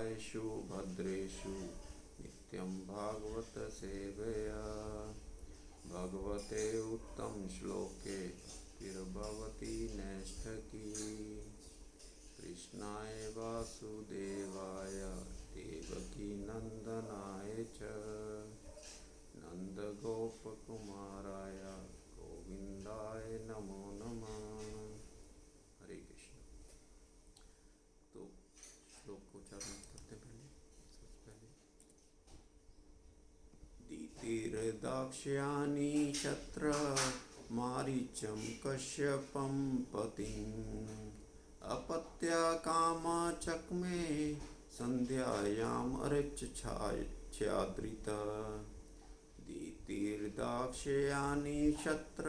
मंगलायेषु भद्रेषु नित्यं भागवत सेवया भगवते उत्तम श्लोके भक्तिर्भवति नैष्ठकी कृष्णाय वासुदेवाय देवकी नंदनाय च नंदगोपकुमाराय गोविंदाय नमो नमः। हरे कृष्ण। तो श्लोक को उच्चारण करते पहले सबसे पहले दीतिर्दाक्ष्यानि शत्र मारीचं कश्यपं पतिम् अपत्या कामचक्मे संध्यायाम् अरिच्छाद्रिता दीतिर्दाक्ष्यानि शत्र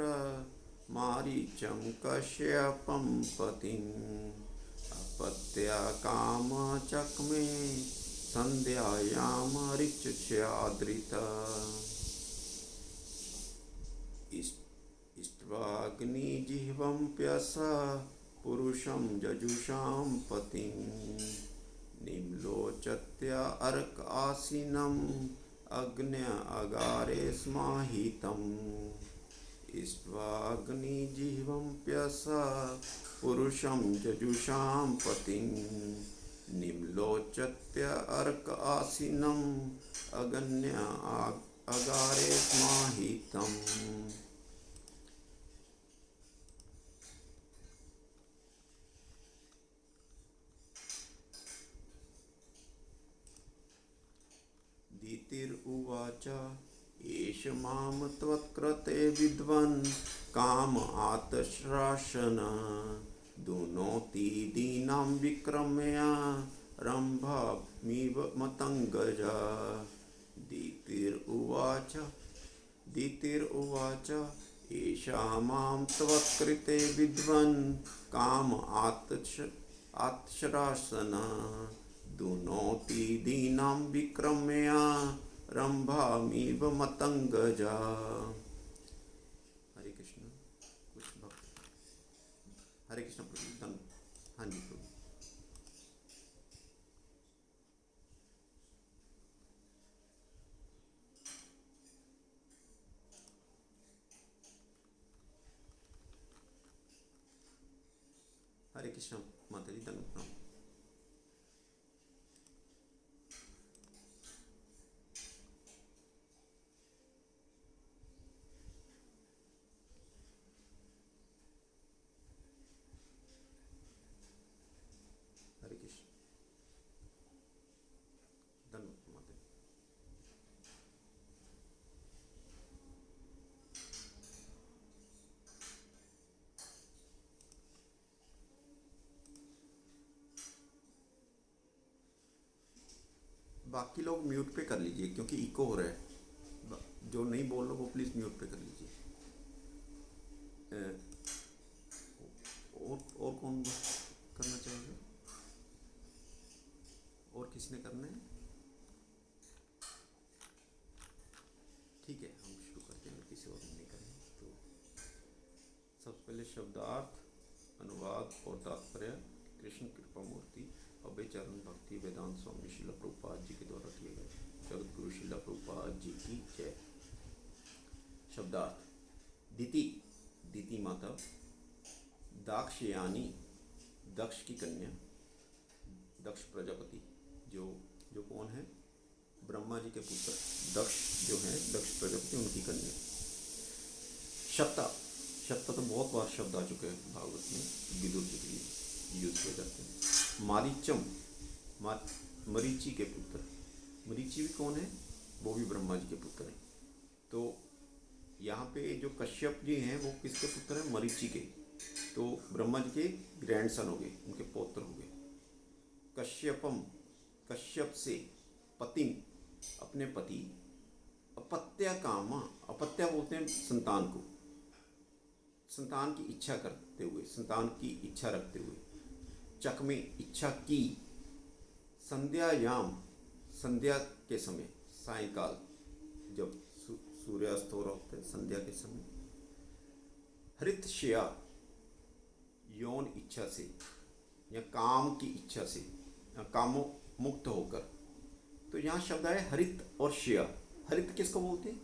मारीचं कश्यपं पतिम् अपत्या कामचक्मे संध्यायाम् अरिच्छाद्रिता इष्ट्वाग्निजिह्वं प्यसा पुरुषं जजुषां पतिं निम्लोचत्या अर्क आसीनम् अग्न्य अगारे स्माहितम् इष्ट्वाग्निजिह्वं प्यसा पुरुषं जजुषां पतिं निम्लोचत्य अर्क आसीनम् अग्न्य अगारे स्माहितम्। दीतिरुवाच एष मां त्वत्कृते विद्वन् काम आतश्रासन दुनोति दीनां विक्रम्य रम्भामिव मतङ्गजा। दीतिरुवाच एष मां त्वत्कृते विद्वन् काम आतश्रासन दुनोति दीनां विक्रम्य रंभामिव मतंगजा। हरे कृष्ण। कुछ भक्त हरे कृष्ण प्रभु। हाँ जी प्रभु। हरे कृष्ण माता जी धन्यवाद। बाकी लोग म्यूट पे कर लीजिए क्योंकि इको हो रहा है। जो नहीं बोल रहे वो प्लीज़ म्यूट पे कर लीजिए। और कौन करना चाहेगा? और किसने करना है? ठीक है हम शुरू करते हैं। किसी और ने नहीं करें तो सबसे पहले शब्दार्थ, अनुवाद और तात्पर्य कृष्ण कृपा मूर्ति अभय चरण भक्ति वेदांत स्वामी शिला प्रभुपाद जी के द्वारा किए गए। जगत गुरु शिला प्रभुपाद जी की जय। शब्दार्थ। दीति माता, दाक्षयानी दक्ष की कन्या, दक्ष प्रजापति जो कौन है? ब्रह्मा जी के पुत्र दक्ष जो हैं, दक्ष प्रजापति उनकी कन्या। शब्दा तो बहुत बार शब्द आ चुके हैं भागवत में, विदुर जी के लिए यूज किए जाते हैं। मारीचम मरीचि के पुत्र। मरीचि भी कौन है? वो भी ब्रह्मा जी के पुत्र हैं। तो यहाँ पे जो कश्यप जी हैं वो किसके पुत्र हैं? मरीचि के। तो ब्रह्मा जी के ग्रैंडसन हो गए, उनके पौत्र हो गए। कश्यप से पतिम अपने पति, अपत्या कामा, अपत्या बोलते हैं संतान को, संतान की इच्छा करते हुए, संतान की इच्छा रखते हुए, चक्मे इच्छा की, संध्यायाम संध्या के समय, सायंकाल जब सूर्यास्त हो रहा होता है संध्या के समय, हृतशया यौन इच्छा से या काम की इच्छा से, कामो मुक्त होकर। तो यहाँ शब्द आए हरित और श्रेया। हरित किसको बोलते हैं?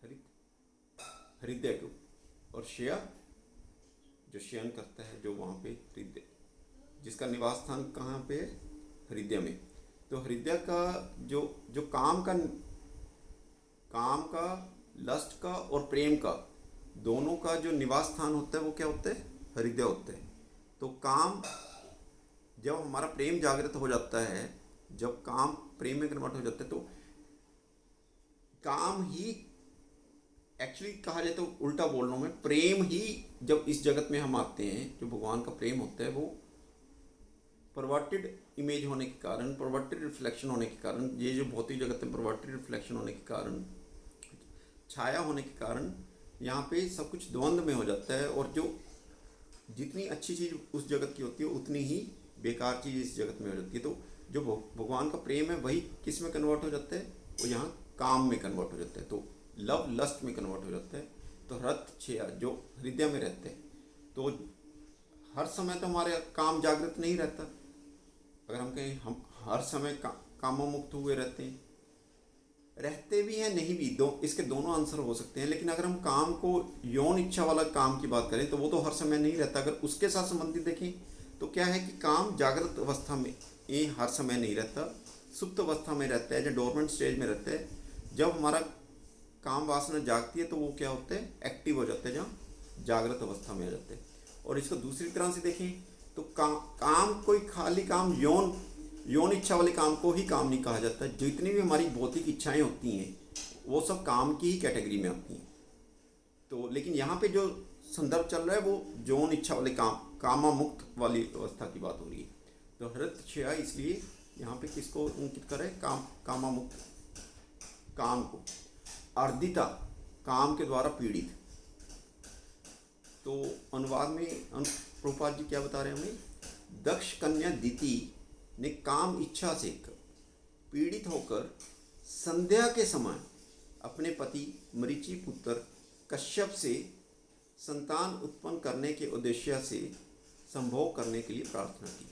हरित हृदय को, और श्रेया जो शयन करता है, जो वहाँ पे हृदय, जिसका निवास स्थान कहाँ पे है? हृदय में। तो हृदय का जो जो काम का, लस्ट का और प्रेम का, दोनों का जो निवास स्थान होता है वो क्या होता है? हृदय होता है। तो काम, जब हमारा प्रेम जागृत हो जाता है, जब काम प्रेम में कन्वर्ट हो जाता है, तो काम ही एक्चुअली कहा जाए तो उल्टा बोल रहा हूँ मैं, प्रेम ही जब इस जगत में हम आते हैं, जो भगवान का प्रेम होता है, वो परवर्टेड इमेज होने के कारण, परवर्टेड रिफ्लेक्शन होने के कारण, ये जो भौतिक जगत में परवर्टेड रिफ्लेक्शन होने के कारण, छाया होने के कारण, यहाँ पे सब कुछ द्वंद्व में हो जाता है। और जो जितनी अच्छी चीज़ उस जगत की होती है, उतनी ही बेकार चीज़ इस जगत में हो जाती है। तो जो भगवान का प्रेम है वही किस में कन्वर्ट हो जाता है? वो यहाँ काम में कन्वर्ट हो जाता है। तो लव लस्ट में कन्वर्ट हो जाता है। तो हृत छेया जो हृदय में रहते हैं, तो हर समय तो हमारे काम जागृत नहीं रहता। अगर हम कहें हम हर समय कामोन्मुक्त हुए रहते भी हैं, नहीं भी, इसके दोनों आंसर हो सकते हैं। लेकिन अगर हम काम को यौन इच्छा वाला काम की बात करें तो वो तो हर समय नहीं रहता। अगर उसके साथ संबंधित देखें तो क्या है कि काम जागृत अवस्था में ये हर समय नहीं रहता, सुप्त अवस्था में रहता है, जो डोरमेंट स्टेज में रहता है। जब हमारा काम वासना जागती है तो वो क्या होता है? एक्टिव हो जाते हैं, जहाँ जागृत अवस्था में आ जाते हैं। और इसको दूसरी तरह से देखें तो काम कोई खाली काम यौन इच्छा वाले काम को ही काम नहीं कहा जाता। जितनी भी हमारी भौतिक इच्छाएं होती हैं वो सब काम की ही कैटेगरी में आती हैं। तो लेकिन यहाँ पे जो संदर्भ चल रहा है वो यौन इच्छा वाले कामामुक्त वाली अवस्था की बात हो रही है। तो हृत छेया इसलिए यहाँ पे किसको अंकित करे? कामामुक्त, काम को। अर्दिता, काम के द्वारा पीड़ित। तो अनुवाद में प्रभुपाद जी क्या बता रहे हैं हमें? दक्ष कन्या दिति ने काम इच्छा से पीड़ित होकर संध्या के समय अपने पति मरीचि पुत्र कश्यप से संतान उत्पन्न करने के उद्देश्य से संभोग करने के लिए प्रार्थना की।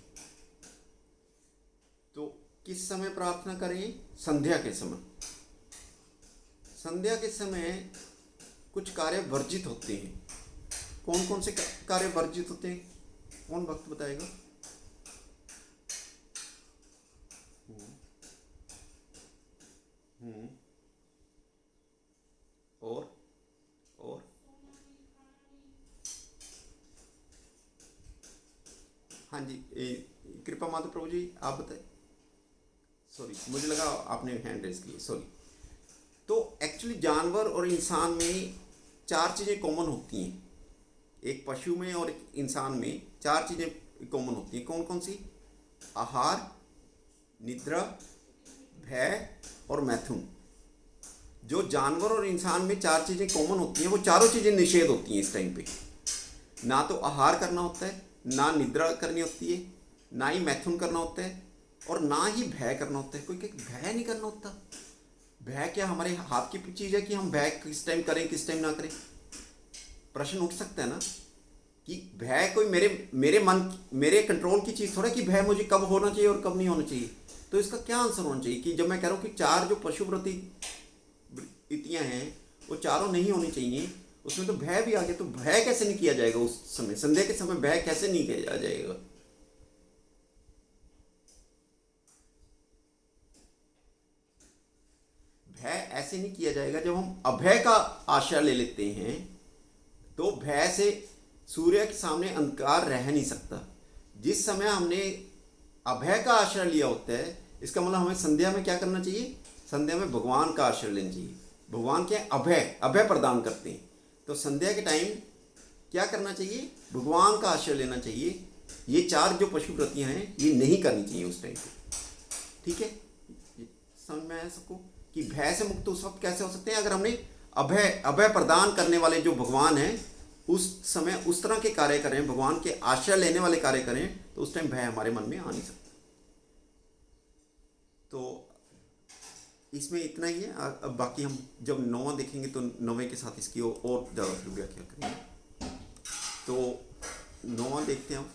तो किस समय प्रार्थना करें? संध्या के समय। संध्या के समय कुछ कार्य वर्जित होते हैं। कौन कौन से कार्य वर्जित होते हैं? कौन भक्त बताएगा? और हाँ जी, कृपा माता प्रभु जी आप बताए। सॉरी, मुझे लगा आपने हैंड रेज की, सॉरी। तो एक्चुअली जानवर और इंसान में चार चीज़ें कॉमन होती हैं। एक पशु में और एक इंसान में चार चीज़ें कॉमन होती हैं। कौन कौन सी? आहार, निद्रा, भय और मैथुन। जो जानवर और इंसान में चार चीज़ें कॉमन होती हैं, वो चारों चीज़ें निषेध होती हैं इस टाइम पे। ना तो आहार करना होता है, ना निद्रा करनी होती है, ना ही मैथुन करना होता है, और ना ही भय करना होता है। कोई भय नहीं करना होता। भय क्या हमारे हाथ की चीज़ है कि हम भय किस टाइम करें किस टाइम ना करें? प्रश्न उठ सकता है ना कि भय कोई मेरे कंट्रोल की चीज़ थोड़ा कि भय मुझे कब होना चाहिए और कब नहीं होना चाहिए। तो इसका क्या आंसर होना चाहिए कि जब मैं कह रहा हूँ कि चार जो पशुप्रति वृत्तियाँ हैं वो चारों नहीं होनी चाहिए, उसमें तो भय भी आ गया। तो भय कैसे नहीं किया जाएगा उस समय? संध्या के समय भय कैसे नहीं किया जाएगा? भय ऐसे नहीं किया जाएगा। जब हम अभय का आश्रय ले लेते हैं तो भय से सूर्य के सामने अंधकार रह नहीं सकता। जिस समय हमने अभय का आश्रय लिया होता है, इसका मतलब हमें संध्या में क्या करना चाहिए? संध्या में भगवान का आश्रय लेना चाहिए। भगवान क्या अभय प्रदान करते हैं। तो संध्या के टाइम क्या करना चाहिए? भगवान का आश्रय लेना चाहिए। ये चार जो पशुप्रतियाँ हैं ये नहीं करनी चाहिए उस टाइम पे। ठीक है, समझ में आया सबको कि भय से मुक्त उस वक्त कैसे हो सकते हैं? अगर हमने अभय प्रदान करने वाले जो भगवान हैं उस समय उस तरह के कार्य करें, भगवान के आश्रय लेने वाले कार्य करें, तो उस टाइम भय हमारे मन में आ नहीं सकता। तो इसमें इतना ही है। अब बाकी हम जब 9वां देखेंगे तो 9वें के साथ इसकी और ज़्यादा फिर व्याख्या करेंगे। तो 9वां देखते हैं हम।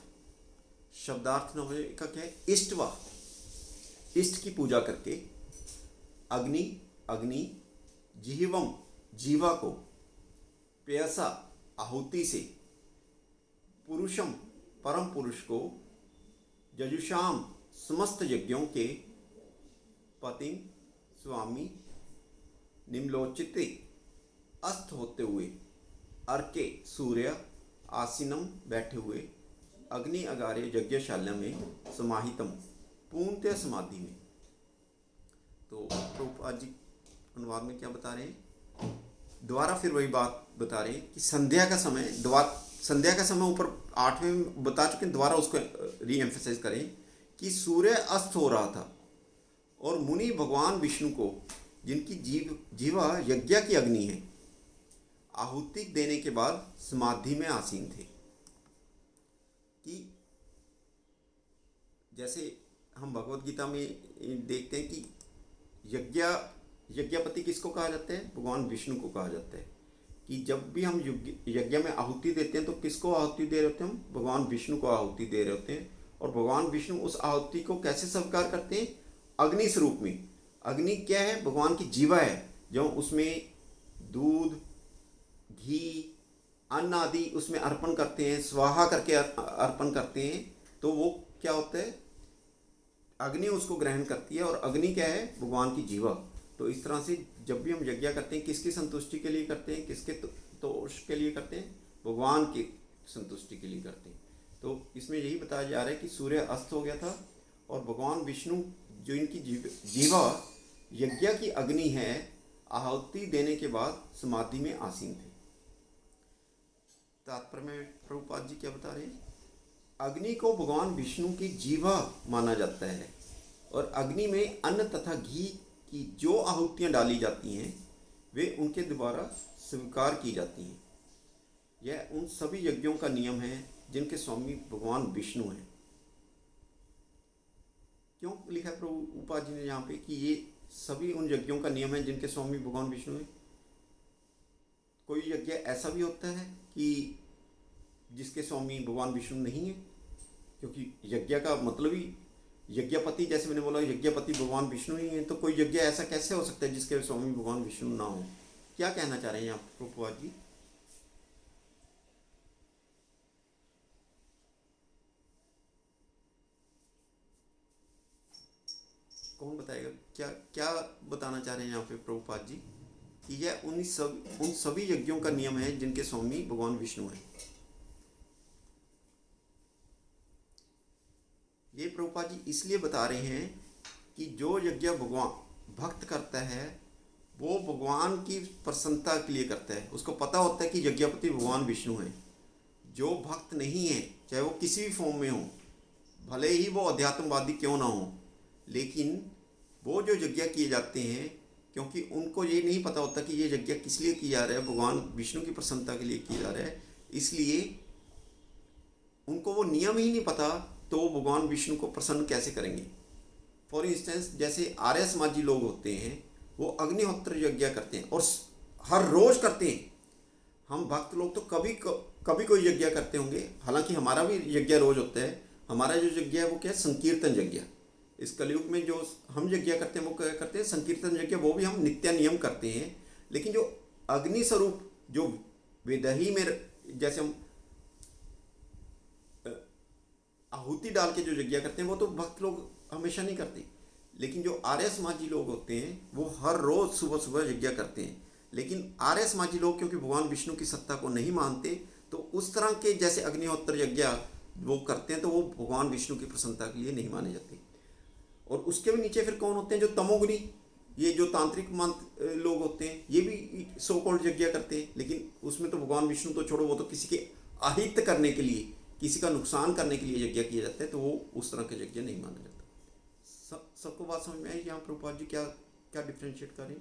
शब्दार्थ नवय का क्या है? इष्टवा, इष्ट की पूजा करके, अग्नि, अग्नि, जिह्वम, जीवा को, प्यसा, आहुति से, पुरुषम, परम पुरुष को, जजुषाम, समस्त यज्ञों के, पति, स्वामी, निम्नलोचिते, अस्त होते हुए, अर्के, सूर्य, आसीनम, बैठे हुए, अग्नि अगार्य यज्ञशाला में, समाहितम, पूर्णतः समाधि में। तो प्रभुपाद जी अनुवाद में क्या बता रहे हैं? दोबारा फिर वही बात बता रहे हैं कि संध्या का समय, संध्या का समय ऊपर 8वें में बता चुके हैं, दोबारा उसको री एम्फेसाइज करें कि सूर्य अस्त हो रहा था और मुनि भगवान विष्णु को, जिनकी जीवा यज्ञ की अग्नि है, आहुति देने के बाद समाधि में आसीन थे। कि जैसे हम भगवत गीता में देखते हैं कि यज्ञपति किसको कहा जाता है? भगवान विष्णु को कहा जाता है। कि जब भी हम यज्ञ में आहुति देते हैं तो किसको आहुति दे रहे होते हैं? हम भगवान विष्णु को आहुति दे रहे होते हैं। और भगवान विष्णु उस आहुति को कैसे स्वीकार करते हैं? अग्नि स्वरूप में। अग्नि क्या है? भगवान की जीवा है, जो उसमें दूध, घी, अन्न आदि उसमें अर्पण करते हैं, स्वाहा करके अर्पण करते हैं, तो वो क्या होता है? अग्नि उसको ग्रहण करती है। और अग्नि क्या है? भगवान की जीवा। तो इस तरह से जब भी हम यज्ञ करते हैं, किसकी संतुष्टि के लिए करते हैं? किसके तोष के लिए करते हैं? भगवान की संतुष्टि के लिए करते हैं। तो इसमें यही बताया जा रहा है कि सूर्य अस्त हो गया था और भगवान विष्णु, जो इनकी जीवा यज्ञ की अग्नि है, आहुति देने के बाद समाधि में आसीन थे। तात्पर्य में प्रभुपाद जी क्या बता रहे हैं? अग्नि को भगवान विष्णु की जीवा माना जाता है और अग्नि में अन्न तथा घी की जो आहुतियाँ डाली जाती हैं वे उनके द्वारा स्वीकार की जाती हैं। यह उन सभी यज्ञों का नियम है जिनके स्वामी भगवान विष्णु हैं। क्यों लिखा है प्रभुपाद जी ने यहाँ पे कि ये सभी उन यज्ञों का नियम है जिनके स्वामी भगवान विष्णु हैं? कोई यज्ञ ऐसा भी होता है कि जिसके स्वामी भगवान विष्णु नहीं है? क्योंकि यज्ञ का मतलब ही यज्ञपति, जैसे मैंने बोला यज्ञपति भगवान विष्णु ही है, तो कोई यज्ञ ऐसा कैसे हो सकता है जिसके स्वामी भगवान विष्णु ना हो? क्या कहना चाह रहे हैं यहाँ प्रभुपाद जी? कौन बताएगा? क्या बताना चाह रहे हैं यहाँ पे प्रभुपाद जी? कि यह उन सभी यज्ञों का नियम है जिनके स्वामी भगवान विष्णु हैं। ये प्रभुपाद जी इसलिए बता रहे हैं कि जो यज्ञ भगवान भक्त करता है वो भगवान की प्रसन्नता के लिए करता है। उसको पता होता है कि यज्ञपति भगवान विष्णु हैं। जो भक्त नहीं है, चाहे वो किसी भी फॉर्म में हो, भले ही वो अध्यात्मवादी क्यों ना हो, लेकिन वो जो यज्ञ किए जाते हैं, क्योंकि उनको ये नहीं पता होता कि ये यज्ञ किस लिए किया जा रहा है, भगवान विष्णु की प्रसन्नता के लिए किया जा रहा है, इसलिए उनको वो नियम ही नहीं पता, तो वो भगवान विष्णु को प्रसन्न कैसे करेंगे? फॉर इंस्टेंस, जैसे आर्य समाजी लोग होते हैं, वो अग्निहोत्र यज्ञ करते हैं और हर रोज़ करते हैं। हम भक्त लोग तो कभी कोई यज्ञ करते होंगे, हालांकि हमारा भी यज्ञ रोज़ होता है। हमारा जो यज्ञ है वो क्या है? संकीर्तन यज्ञ। इस कलयुग में जो हम यज्ञ करते हैं वो क्या करते हैं? संकीर्तन यज्ञ। वो भी हम नित्य नियम करते हैं। लेकिन जो अग्नि स्वरूप, जो वेदही में जैसे हम आहुति डाल के जो यज्ञ करते हैं, वो तो भक्त लोग हमेशा नहीं करते। लेकिन जो आर्य समाजी लोग होते हैं वो हर रोज़ सुबह सुबह यज्ञ करते हैं। लेकिन आर्य समाजी लोग क्योंकि भगवान विष्णु की सत्ता को नहीं मानते, तो उस तरह के जैसे अग्निहोत्र यज्ञ वो करते हैं, तो वो भगवान विष्णु की प्रसन्नता के लिए नहीं माने जाते। और उसके भी नीचे फिर कौन होते हैं? जो तमोगुनी, ये जो तांत्रिक लोग होते हैं, ये भी सो कॉल्ड यज्ञ करते हैं। लेकिन उसमें तो भगवान विष्णु तो छोड़ो, वो तो किसी के अहित करने के लिए, किसी का नुकसान करने के लिए यज्ञ किया जाता है, तो वो उस तरह के यज्ञ नहीं माना जाता। सबको बात समझ में आई यहाँ प्रभुपाद जी क्या डिफ्रेंशिएट करें?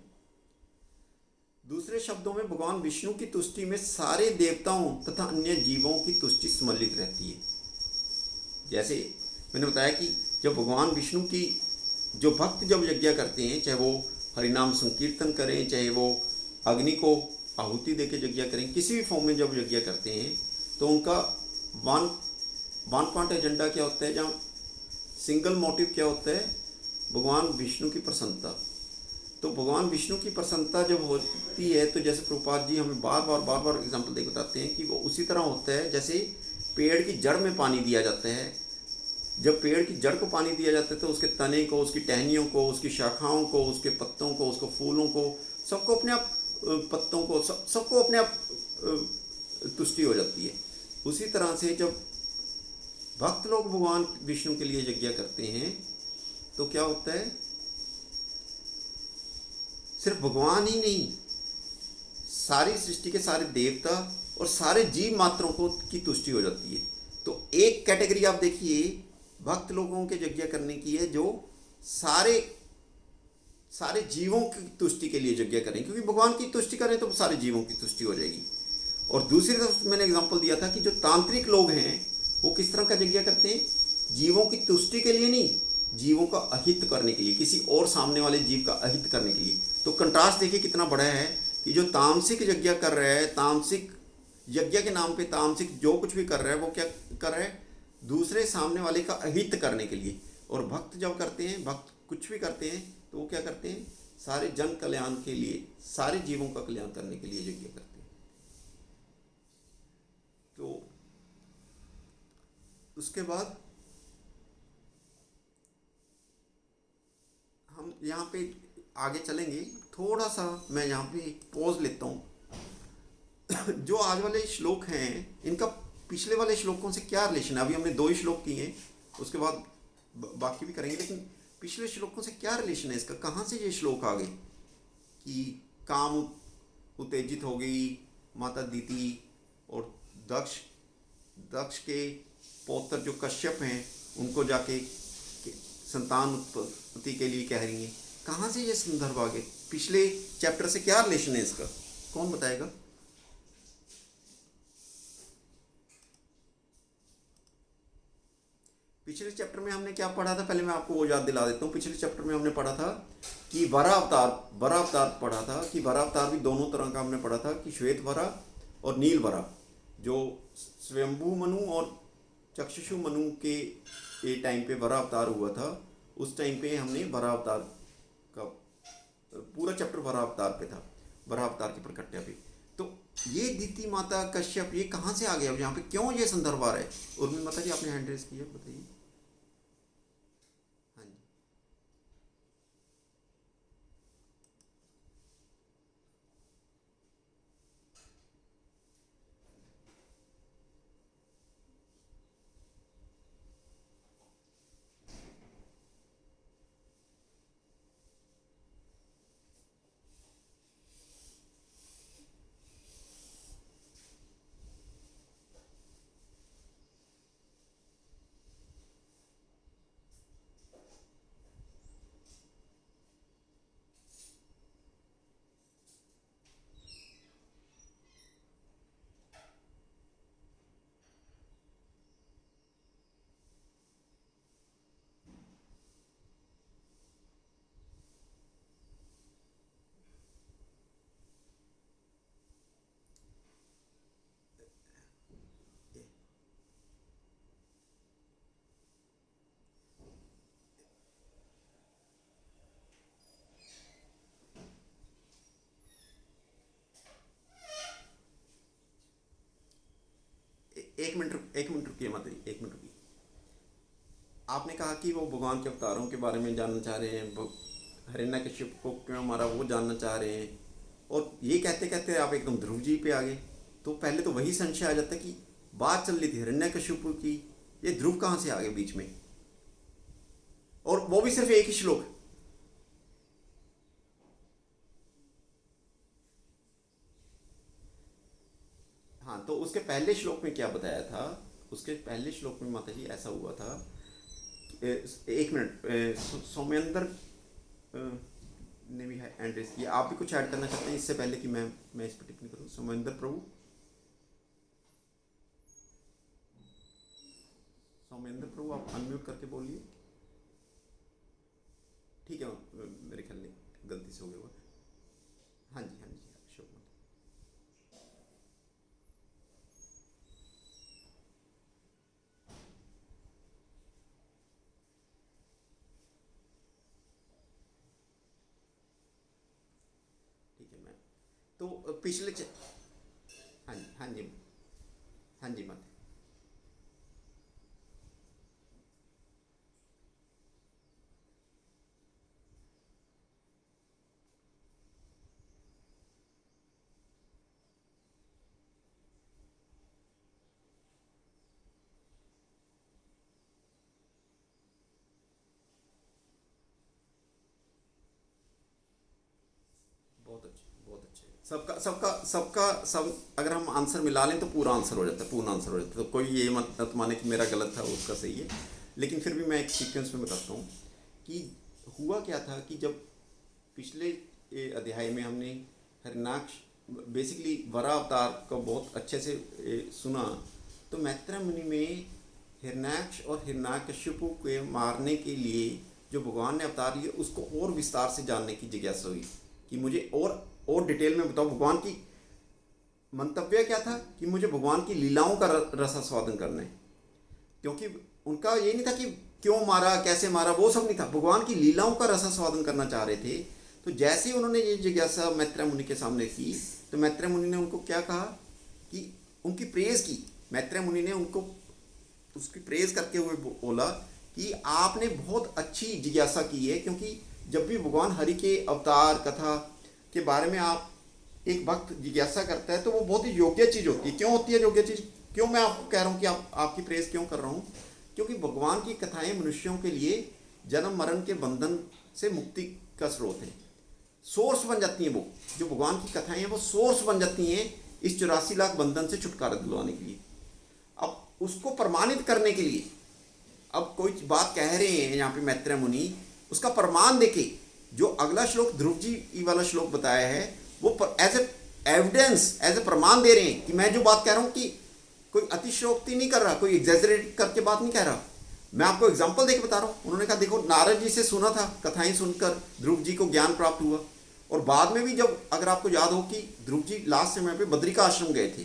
दूसरे शब्दों में भगवान विष्णु की तुष्टि में सारे देवताओं तथा अन्य जीवों की तुष्टि सम्मिलित रहती है। जैसे मैंने बताया कि जब भगवान विष्णु की जो भक्त जब यज्ञ करते हैं, चाहे वो हरिनाम संकीर्तन करें, चाहे वो अग्नि को आहुति देके यज्ञ करें, किसी भी फॉर्म में जब यज्ञ करते हैं, तो उनका वन पॉइंट एजेंडा क्या होता है, जहाँ सिंगल मोटिव क्या होता है, भगवान विष्णु की प्रसन्नता। तो भगवान विष्णु की प्रसन्नता जब होती है तो जैसे प्रभुपाद जी हमें बार बार एग्जाम्पल दे बताते हैं कि वो उसी तरह होता है जैसे पेड़ की जड़ में पानी दिया जाता है। जब पेड़ की जड़ को पानी दिया जाता है तो उसके तने को, उसकी टहनियों को, उसकी शाखाओं को, उसके पत्तों को, उसको फूलों को, सबको अपने आप, पत्तों को, सबको अपने आप तुष्टि हो जाती है। उसी तरह से जब भक्त लोग भगवान विष्णु के लिए यज्ञ करते हैं तो क्या होता है, सिर्फ भगवान ही नहीं, सारी सृष्टि के सारे देवता और सारे जीव मात्रों को की तुष्टि हो जाती है। तो एक कैटेगरी आप देखिए भक्त लोगों के यज्ञ करने की है जो सारे सारे जीवों की तुष्टि के लिए यज्ञ करें, क्योंकि भगवान की तुष्टि करें तो सारे जीवों की तुष्टि हो जाएगी। और दूसरी तरफ मैंने एग्जांपल दिया था कि जो तांत्रिक लोग हैं वो किस तरह का यज्ञ करते हैं, जीवों की तुष्टि के लिए नहीं, जीवों का अहित करने के लिए, किसी और सामने वाले जीव का अहित करने के लिए। तो कंट्रास्ट देखिए कितना बड़ा है कि जो तामसिक यज्ञ कर रहा है, तामसिक यज्ञ के नाम पे तामसिक जो कुछ भी कर रहा है वो क्या कर रहा है, दूसरे सामने वाले का अहित करने के लिए। और भक्त जब करते हैं, भक्त कुछ भी करते हैं तो वो क्या करते हैं, सारे जन कल्याण के लिए, सारे जीवों का कल्याण करने के लिए यज्ञ करते हैं। तो उसके बाद हम यहाँ पे आगे चलेंगे, थोड़ा सा मैं यहाँ पे पॉज लेता हूँ। जो आज वाले श्लोक हैं इनका पिछले वाले श्लोकों से क्या रिलेशन है, अभी हमने 2 ही श्लोक किए हैं, उसके बाद बाकी भी करेंगे, लेकिन पिछले श्लोकों से क्या रिलेशन है इसका, कहाँ से ये श्लोक आ गए कि काम उत्तेजित हो गई माता दीति और दक्ष के पौत्र जो कश्यप हैं उनको जाके संतान उत्पत्ति के लिए कह रही हैं, कहाँ से ये संदर्भ आ गए, पिछले चैप्टर से क्या रिलेशन है इसका, कौन बताएगा। पिछले चैप्टर में हमने क्या पढ़ा था, पहले मैं आपको वो याद दिला देता हूँ। पिछले चैप्टर में हमने पढ़ा था कि वरा अवतार पढ़ा था, कि वरा अवतार भी दोनों तरह का हमने पढ़ा था, कि श्वेत वरा और नील वरा, जो स्वयंभू मनु और चक्षुषु मनु के टाइम पे वरा अवतार हुआ था, उस टाइम पे हमने वरा अवतार का पूरा चैप्टर वरा अवतार पे था, वरा अवतार की प्रकट्या पे। तो ये दीति माता कश्यप ये कहाँ से आ गया, यहाँ पे क्यों ये संदर्भ आ रहा है। उर्मिला माता जी आपने हैंड रेस किया, बताइए। हाँ जी, एक मिनट रुकिए माता जी, एक मिनट रुकिए। आपने कहा कि वो भगवान के अवतारों के बारे में जानना चाह रहे हैं, हिरण्यकश्यप को क्यों मारा वो जानना चाह रहे हैं, और ये कहते कहते आप एकदम ध्रुव जी पे आ गए। तो पहले तो वही संशय आ जाता कि बात चल रही थी हिरण्यकश्यप की, ये ध्रुव कहाँ से आ गए बीच में, और वो भी सिर्फ एक ही श्लोक। हाँ, तो उसके पहले श्लोक में क्या बताया था, उसके पहले श्लोक में माता जी ऐसा हुआ था, एक मिनट, सौम्यंदर ने भी एड्रेस किया, आप भी कुछ ऐड करना चाहते हैं इससे पहले कि मैं इस पर टिप्पणी करूँ। सौम्यंदर प्रभु, सौम्यंदर प्रभु आप अनम्यूट करके बोलिए। ठीक है, मेरे ख्याल में गलती से हो गया हुआ। हाँ जी, हाँ जी, अशोक मत। तो पिछले हाँ जी, हाँ जी, हाँ जी माता। बहुत अच्छे, बहुत अच्छे। सबका सबका सबका सब अगर हम आंसर मिला लें तो पूरा आंसर हो जाता है, पूर्ण आंसर हो जाता है। तो कोई ये मत माने कि मेरा गलत था उसका सही है। लेकिन फिर भी मैं एक सीक्वेंस में बताता हूँ कि हुआ क्या था कि जब पिछले अध्याय में हमने हिरण्याक्ष बेसिकली वरा अवतार को बहुत अच्छे से सुना। तो मैत्रेय मुनि में हिरण्याक्ष और हिरण्यकशिपु के मारने के लिए जो भगवान ने अवतार लिए उसको और विस्तार से जानने की जिज्ञासा हुई कि मुझे और डिटेल में बताओ भगवान की मंतव्य क्या था, कि मुझे भगवान की लीलाओं का रसास्वादन करना है। क्योंकि उनका ये नहीं था कि क्यों मारा कैसे मारा, वो सब नहीं था, भगवान की लीलाओं का रसास्वादन करना चाह रहे थे। तो जैसे ही उन्होंने ये जिज्ञासा मैत्रेय मुनि के सामने की तो मैत्रेय मुनि ने उनको क्या कहा कि उनकी प्रेज की। मैत्रेय मुनि ने उनको उसकी प्रेज करके हुए बोला कि आपने बहुत अच्छी जिज्ञासा की है, क्योंकि जब भी भगवान हरि के अवतार कथा के बारे में आप एक भक्त जिज्ञासा करता है तो वो बहुत ही योग्य चीज़ होती है। क्यों होती है योग्य चीज़? क्यों मैं आपको कह रहा हूँ कि आपकी प्रेज क्यों कर रहा हूँ? क्योंकि भगवान की कथाएं मनुष्यों के लिए जन्म मरण के बंधन से मुक्ति का स्रोत है, सोर्स बन जाती हैं। वो जो भगवान की कथाएं हैं वो सोर्स बन जाती हैं इस 84 लाख बंधन से छुटकारा दिलवाने के लिए। अब उसको प्रमाणित करने के लिए अब कोई बात कह रहे हैं यहाँ पे मैत्रेय मुनि, उसका प्रमाण देके जो अगला श्लोक ध्रुव जी वाला श्लोक बताया है वो as a evidence, as a प्रमाण दे रहे हैं कि मैं जो बात कह रहा हूँ कि कोई अतिशयोक्ति नहीं कर रहा, कोई एग्जैजरेट करके बात नहीं कह रहा। मैं आपको एग्जांपल देके बता रहा हूँ। उन्होंने कहा देखो नारद जी से सुना था, कथाएं सुनकर ध्रुव जी को ज्ञान प्राप्त हुआ। और बाद में भी जब अगर आपको याद हो कि ध्रुव जी लास्ट समय पे बद्रिका आश्रम गए थे।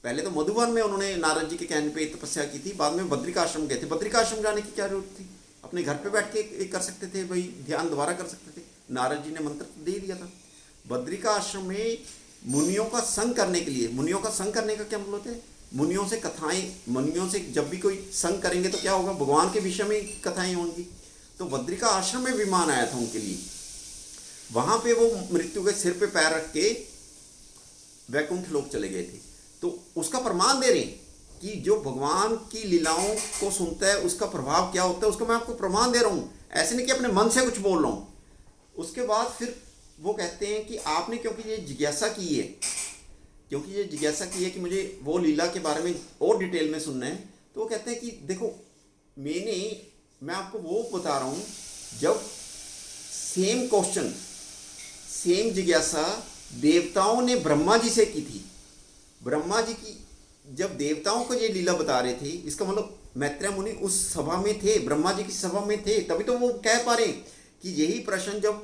पहले तो मधुवन में उन्होंने नारद जी के कहने पे तपस्या की थी, बाद में बद्रिका आश्रम गए थे। बद्रिका आश्रम जाने की क्या जरूरत थी? अपने घर पे बैठ के कर सकते थे, भाई ध्यान दोबारा कर सकते थे। नारद जी ने मंत्र दे दिया था। बद्रिका आश्रम में मुनियों का संग करने के लिए, मुनियों का संग करने का क्या मतलब होता है? मुनियों से कथाएं, मुनियों से जब भी कोई संग करेंगे तो क्या होगा? भगवान के विषय में कथाएं होंगी। तो बद्रिका आश्रम में विमान आया था उनके लिए। वहां पे वो मृत्यु के सिर पे पैर रख के वैकुंठ लोक चले गए थे। तो उसका प्रमाण दे रहे हैं कि जो भगवान की लीलाओं को सुनता है उसका प्रभाव क्या होता है, उसका मैं आपको प्रमाण दे रहा हूँ। ऐसे नहीं कि अपने मन से कुछ बोल रहा हूँ। उसके बाद फिर वो कहते हैं कि आपने क्योंकि ये जिज्ञासा की है, क्योंकि ये जिज्ञासा की है कि मुझे वो लीला के बारे में और डिटेल में सुनना है, तो वो कहते हैं कि देखो मैं आपको वो बता रहा हूँ जब सेम क्वेश्चन, सेम जिज्ञासा देवताओं ने ब्रह्मा जी से की थी। ब्रह्मा जी की जब देवताओं को ये लीला बता रहे थे, इसका मतलब मैत्रेय मुनि उस सभा में थे, ब्रह्मा जी की सभा में थे, तभी तो वो कह पा रहे कि यही प्रश्न जब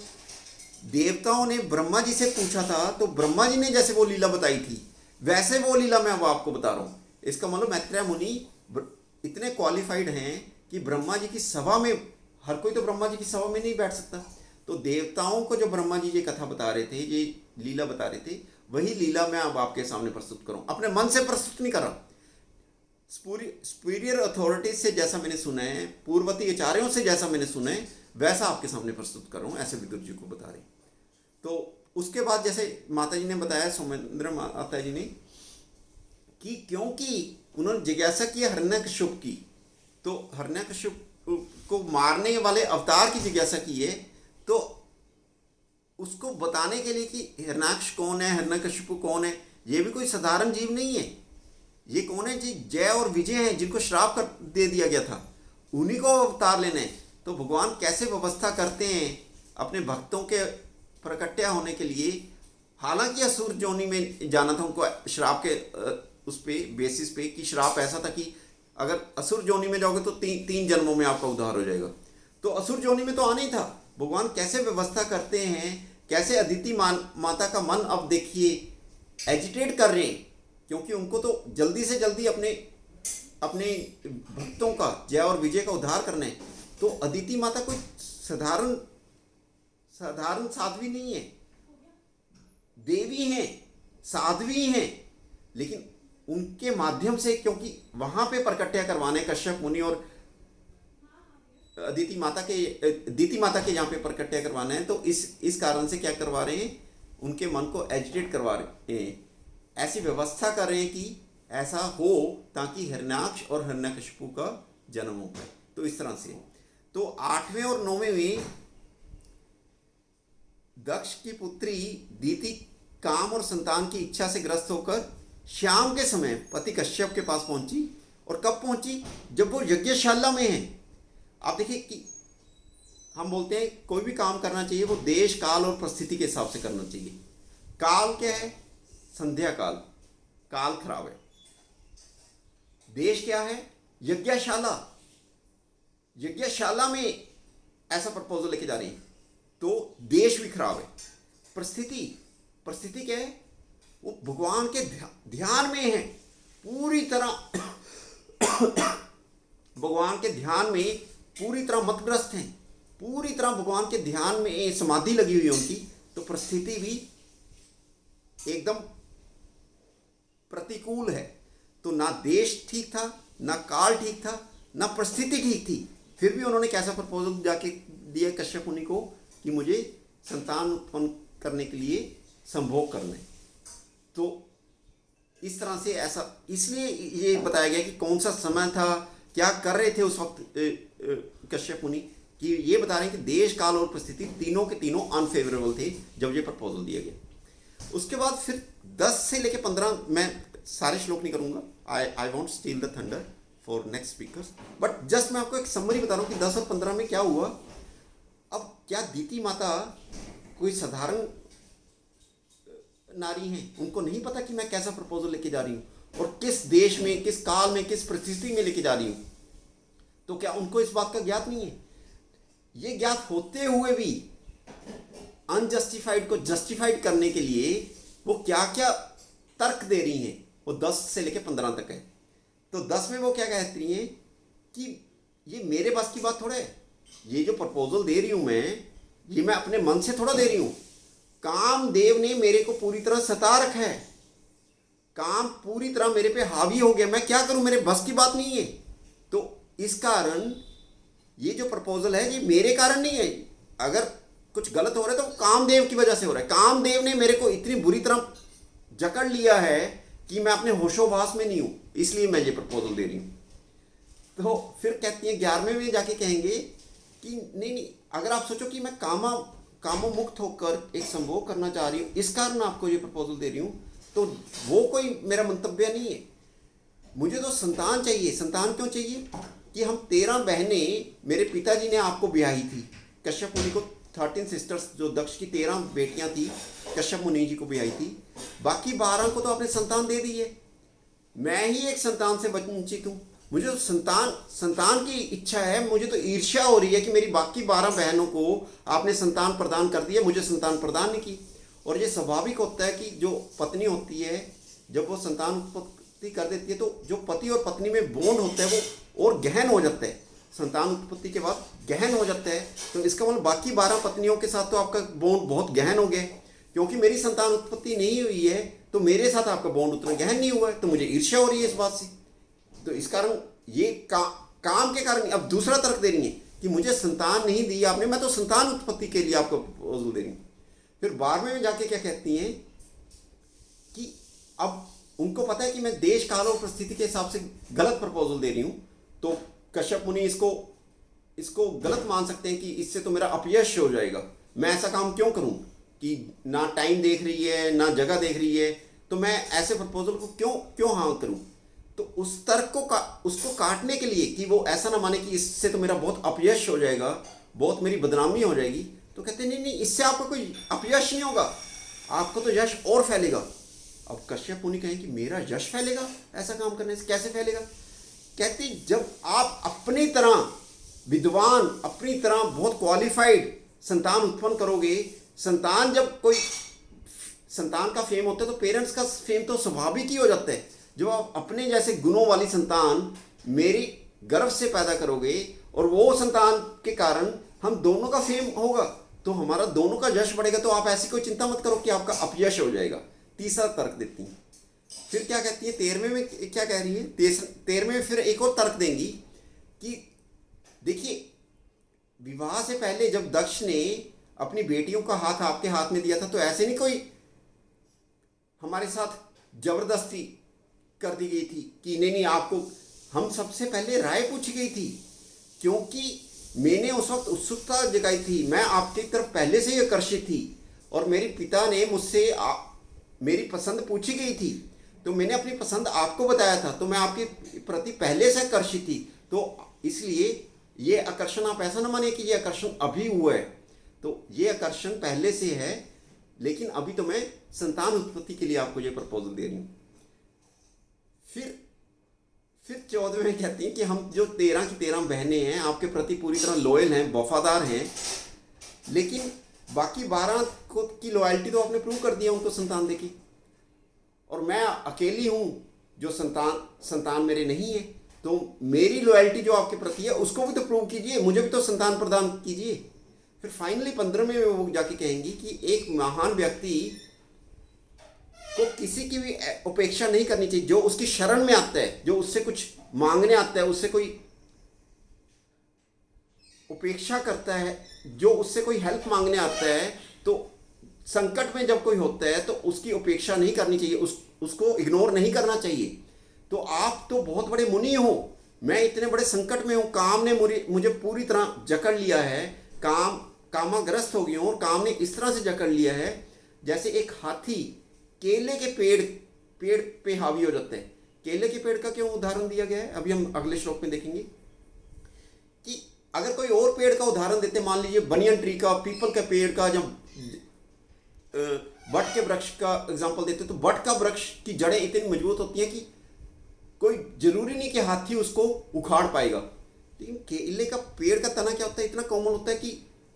देवताओं ने ब्रह्मा जी से पूछा था तो ब्रह्मा जी ने जैसे वो लीला बताई थी वैसे वो लीला मैं अब आपको बता रहा हूँ। इसका मतलब मैत्रेय मुनि इतने क्वालिफाइड हैं कि ब्रह्मा जी की सभा में, हर कोई तो ब्रह्मा जी की सभा में नहीं बैठ सकता। तो देवताओं को जो ब्रह्मा जी ये कथा बता रहे थे, ये लीला बता रहे थे, वही लीला मैं अब आपके सामने प्रस्तुत करूँ। अपने मन से प्रस्तुत नहीं कर रहा, सुपीरियर अथॉरिटीज से जैसा मैंने सुना है, पूर्ववर्ती आचार्यों से जैसा मैंने सुना है, वैसा आपके सामने प्रस्तुत कर रहा हूँ। ऐसे विदुर जी को बता रहे। तो उसके बाद जैसे माता जी ने बताया, सौमेंद्र माता जी ने, कि क्योंकि उन्होंने जिज्ञासा की हिरण्यकश्यप की, तो हिरण्यकश्यप को मारने वाले अवतार की जिज्ञासा की है, तो उसको बताने के लिए कि हिरण्याक्ष कौन है, हिरण्यकश्यप कौन है, ये भी कोई साधारण जीव नहीं है। ये कौन है जी? जय और विजय हैं, जिनको श्राप कर दे दिया गया था, उन्हीं को अवतार लेने। तो भगवान कैसे व्यवस्था करते हैं अपने भक्तों के प्रकट्या होने के लिए। हालांकि असुर जोनी में जाना था उनको, श्राप के उस पे बेसिस पे कि श्राप ऐसा था कि अगर असुर जोनी में जाओगे तो तीन जन्मों में आपका उद्धार हो जाएगा। तो असुर जोनी में तो आना ही था। भगवान कैसे व्यवस्था करते हैं, कैसे अदिति माता का मन अब देखिए एजिटेट कर रहे हैं, क्योंकि उनको तो जल्दी से जल्दी अपने भक्तों का जय और विजय का उद्धार करना है। तो अदिति माता कोई साधारण साध्वी नहीं है। देवी हैं, साध्वी हैं, लेकिन उनके माध्यम से, क्योंकि वहां पे प्रकट्य करवाने कश्यप मुनि और अदिति माता के यहाँ पे प्रकट्य करवाना है, तो इस कारण से क्या करवा रहे हैं, उनके मन को एजिटेट करवा रहे हैं, ऐसी व्यवस्था कर रहे हैं कि ऐसा हो ताकि हिरण्याक्ष और हिरण्यकशिपु का जन्म हो पाए। तो इस तरह से तो 8वें और 9वें में दक्ष की पुत्री दीति काम और संतान की इच्छा से ग्रस्त होकर शाम के समय पति कश्यप के पास पहुंची। और कब पहुंची, जब वो यज्ञशाला में है। आप देखिए कि हम बोलते हैं कोई भी काम करना चाहिए वो देश काल और परिस्थिति के हिसाब से करना चाहिए। काल क्या है, संध्या काल, काल खराब है। देश क्या है, यज्ञशाला, यज्ञशाला में ऐसा प्रपोजल लेके जा रही है, तो देश भी खराब है। परिस्थिति क्या है, वो भगवान के ध्यान में है पूरी तरह भगवान के ध्यान में पूरी तरह मतग्रस्त हैं, पूरी तरह भगवान के ध्यान में समाधि लगी हुई है उनकी। तो परिस्थिति भी एकदम प्रतिकूल है। तो ना देश ठीक था, ना काल ठीक था, ना परिस्थिति ठीक थी, फिर भी उन्होंने कैसा प्रपोजल जाके दिया कश्यप मुनि को कि मुझे संतान उत्पन्न करने के लिए संभोग करना है। तो इस तरह से ऐसा, इसलिए ये बताया गया कि कौन सा समय था, क्या कर रहे थे उस वक्त कश्यप मुनि, कि ये बता रहे हैं कि देश काल और परिस्थिति तीनों के तीनों अनफेवरेबल थे जब ये प्रपोजल दिया गया। उसके बाद फिर 10 से लेके 15, मैं सारे श्लोक नहीं करूंगा, I want steel the thunder for next speakers, but just मैं आपको एक समरी बता रहा हूँ कि 10 और 15 में क्या हुआ। अब क्या दीति माता कोई साधारण नारी हैं, उनको नहीं पता कि मैं कैसा प्रपोजल लेके जा रही हूँ और किस देश में, किस काल में, किस परिस्थिति में लेके जा रही हूँ। तो क्या उनको इस बात का ज्ञात नहीं है? ये ज्ञात होते हुए भी अनजस्टिफाइड को जस्टिफाइड करने के लिए वो क्या क्या तर्क दे रही हैं, वो 10 से लेके 15 तक है। तो 10 में वो क्या कहती हैं कि ये मेरे बस की बात थोड़ा है, ये जो प्रपोजल दे रही हूँ ये मैं अपने मन से थोड़ा दे रही हूँ। कामदेव ने मेरे को पूरी तरह सता रखा है, काम पूरी तरह मेरे पे हावी हो गया, मैं क्या करूं, मेरे बस की बात नहीं है। तो इस कारण ये जो प्रपोजल है ये मेरे कारण नहीं है, अगर कुछ गलत हो रहा है तो कामदेव की वजह से हो रहा है। कामदेव ने मेरे को इतनी बुरी तरह जकड़ लिया है कि मैं अपने होशोवास में नहीं हूं, इसलिए मैं ये प्रपोजल दे रही हूं। तो फिर कहती है 11वें में जाके कहेंगे कि नहीं, अगर आप सोचो कि मैं कामों मुक्त होकर एक संभोग करना चाह रही हूँ, इस कारण आपको ये प्रपोजल दे रही हूँ, तो वो कोई मेरा मंतव्य नहीं है। मुझे तो संतान चाहिए। संतान क्यों चाहिए कि हम 13 बहनें मेरे पिताजी ने आपको ब्याही थी, कश्यप मुनि को 13 सिस्टर्स, जो दक्ष की 13 बेटियां थी, कश्यप मुनि जी को ब्याही थी, बाकी 12 को तो आपने संतान दे दी है। मैं ही एक संतान से वंचित हूँ। मुझे तो संतान की इच्छा है, मुझे तो ईर्ष्या हो रही है कि मेरी बाकी 12 बहनों को आपने संतान प्रदान कर दिया, मुझे संतान प्रदान नहीं की। और ये स्वाभाविक होता है कि जो पत्नी होती है जब वो संतान उत्पत्ति कर देती है तो जो पति और पत्नी में बॉन्ड होता है वो और गहन हो जाता है, संतान उत्पत्ति के बाद गहन हो जाता है। तो इसका मतलब बाकी 12 पत्नियों के साथ तो आपका बॉन्ड बहुत गहन हो गया, क्योंकि मेरी संतान उत्पत्ति नहीं हुई है तो मेरे साथ आपका बॉन्ड उतना गहन नहीं हुआ है, तो मुझे ईर्ष्या हो रही है इस बात से। तो इस कारण ये काम के कारण। अब दूसरा तर्क दे रही है कि मुझे संतान नहीं दी आपने, मैं तो संतान उत्पत्ति के लिए आपको प्रपोजल दे रही हूँ। फिर 12वें में जाके क्या कहती हैं कि अब उनको पता है कि मैं देश काल और परिस्थिति के हिसाब से गलत प्रपोजल दे रही हूँ, तो कश्यप मुनि इसको गलत मान सकते हैं कि इससे तो मेरा अपयश हो जाएगा, मैं ऐसा काम क्यों करूँ कि ना टाइम देख रही है ना जगह देख रही है, तो मैं ऐसे प्रपोजल को क्यों हाँ करूँ। तो उस तर्क को उसको काटने के लिए कि वो ऐसा ना माने कि इससे तो मेरा बहुत अपयश हो जाएगा, बहुत मेरी बदनामी हो जाएगी, तो कहते नहीं, इससे आपको कोई अपयश नहीं होगा, आपको तो यश और फैलेगा। अब कश्यप मुनि कहें कि मेरा यश फैलेगा ऐसा काम करने से, कैसे फैलेगा? कहते जब आप अपनी तरह विद्वान, अपनी तरह बहुत क्वालिफाइड संतान उत्पन्न करोगे, संतान जब कोई संतान का फेम होता है तो पेरेंट्स का फेम तो स्वाभाविक ही हो जाता है। जब आप अपने जैसे गुणों वाली संतान मेरी गर्भ से पैदा करोगे और वो संतान के कारण हम दोनों का फेम होगा, तो हमारा दोनों का यश बढ़ेगा। तो आप ऐसी कोई चिंता मत करो कि आपका अपयश हो जाएगा। तीसरा तर्क देती हैं। फिर क्या कहती है 13वें में, क्या कह रही है 13वें में फिर एक और तर्क देंगी कि देखिए, विवाह से पहले जब दक्ष ने अपनी बेटियों का हाथ आपके हाथ में दिया था, तो ऐसे नहीं कोई हमारे साथ जबरदस्ती कर दी गई थी कि नहीं नहीं आपको, हम सबसे पहले राय पूछी गई थी, क्योंकि मैंने उस वक्त उत्सुकता जगाई थी, मैं आपकी तरफ पहले से ही आकर्षित थी और मेरे पिता ने मुझसे मेरी पसंद पूछी गई थी, तो मैंने अपनी पसंद आपको बताया था, तो मैं आपके प्रति पहले से आकर्षित थी। तो इसलिए ये आकर्षण आप ऐसा ना माने कि ये आकर्षण अभी हुआ है, तो ये आकर्षण पहले से है, लेकिन अभी तो मैं संतान उत्पत्ति के लिए आपको ये प्रपोजल दे रही हूँ। फिर 14वें में कहती हैं कि हम जो 13 की 13 बहनें हैं आपके प्रति पूरी तरह लॉयल हैं, वफादार हैं, लेकिन बाकी 12 को की लॉयल्टी तो आपने प्रूव कर दिया उनको संतान देके, और मैं अकेली हूँ जो संतान मेरे नहीं है, तो मेरी लॉयल्टी जो आपके प्रति है उसको भी तो प्रूव कीजिए, मुझे भी तो संतान प्रदान कीजिए। फिर फाइनली 15वें में वो जाके कहेंगी कि एक महान व्यक्ति को किसी की भी उपेक्षा नहीं करनी चाहिए, जो उसकी शरण में आता है, जो उससे कुछ मांगने आता है, उससे कोई उपेक्षा करता है, जो उससे कोई हेल्प मांगने आता है, तो संकट में जब कोई होता है तो उसकी उपेक्षा नहीं करनी चाहिए, उसको इग्नोर नहीं करना चाहिए। तो आप तो बहुत बड़े मुनि हो, मैं इतने बड़े संकट में हूँ, काम ने मुझे पूरी तरह जकड़ लिया है, कामाग्रस्त हो गया हूँ, और काम ने इस तरह से जकड़ लिया है जैसे एक हाथी केले के पेड़ पे हावी हो जाते हैं। केले के पेड़ का क्यों उदाहरण दिया गया है अभी हम अगले श्लोक में देखेंगे कि अगर कोई और पेड़ का उदाहरण देते, मान लीजिए बनियन ट्री का, पीपल के पेड़ का, जब वट के वृक्ष का एग्जांपल देते, तो वट का वृक्ष की जड़ें इतनी मजबूत होती हैं कि कोई जरूरी नहीं कि हाथी उसको उखाड़ पाएगा, लेकिन केले का पेड़ का तना क्या होता है, इतना कॉमन होता है कि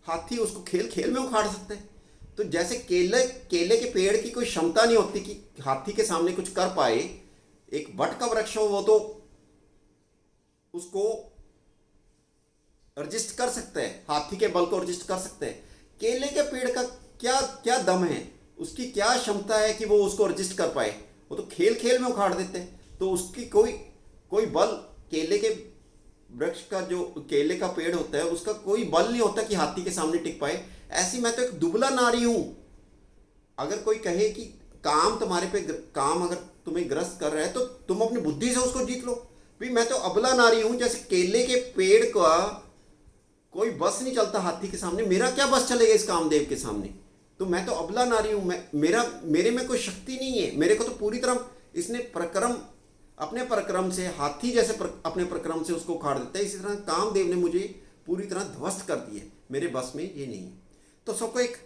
हाथी उसको खेल खेल में उखाड़ सकता है। तो जैसे केले के पेड़ की कोई क्षमता नहीं होती कि हाथी के सामने कुछ कर पाए, एक वट का वृक्ष हो वो तो उसको रजिस्ट कर सकता है, हाथी के बल को रजिस्ट कर सकता है। केले के पेड़ का क्या दम है, उसकी क्या क्षमता है कि वो उसको रजिस्ट कर पाए, वो तो खेल खेल में उखाड़ देते हैं। तो उसकी कोई बल, केले के वृक्ष का जो केले का पेड़ होता है उसका कोई बल नहीं होता कि हाथी के सामने टिक पाए। ऐसी मैं तो एक दुबला नारी हूं। अगर कोई कहे कि काम अगर तुम्हें ग्रस्त कर रहा है तो तुम अपनी बुद्धि से उसको जीत लो, भाई मैं तो अबला नारी हूं, जैसे केले के पेड़ का कोई बस नहीं चलता हाथी के सामने, मेरा क्या बस चलेगा इस कामदेव के सामने। तो मैं तो अबला नारी हूं, मेरे में कोई शक्ति नहीं है, मेरे को तो पूरी तरह इसने अपने पराक्रम से, हाथी जैसे अपने पराक्रम से उसको उखाड़ देता है। इसी तरह कामदेव ने मुझे पूरी तरह ध्वस्त कर दिया, मेरे बस में ये नहीं है। तो सबको एक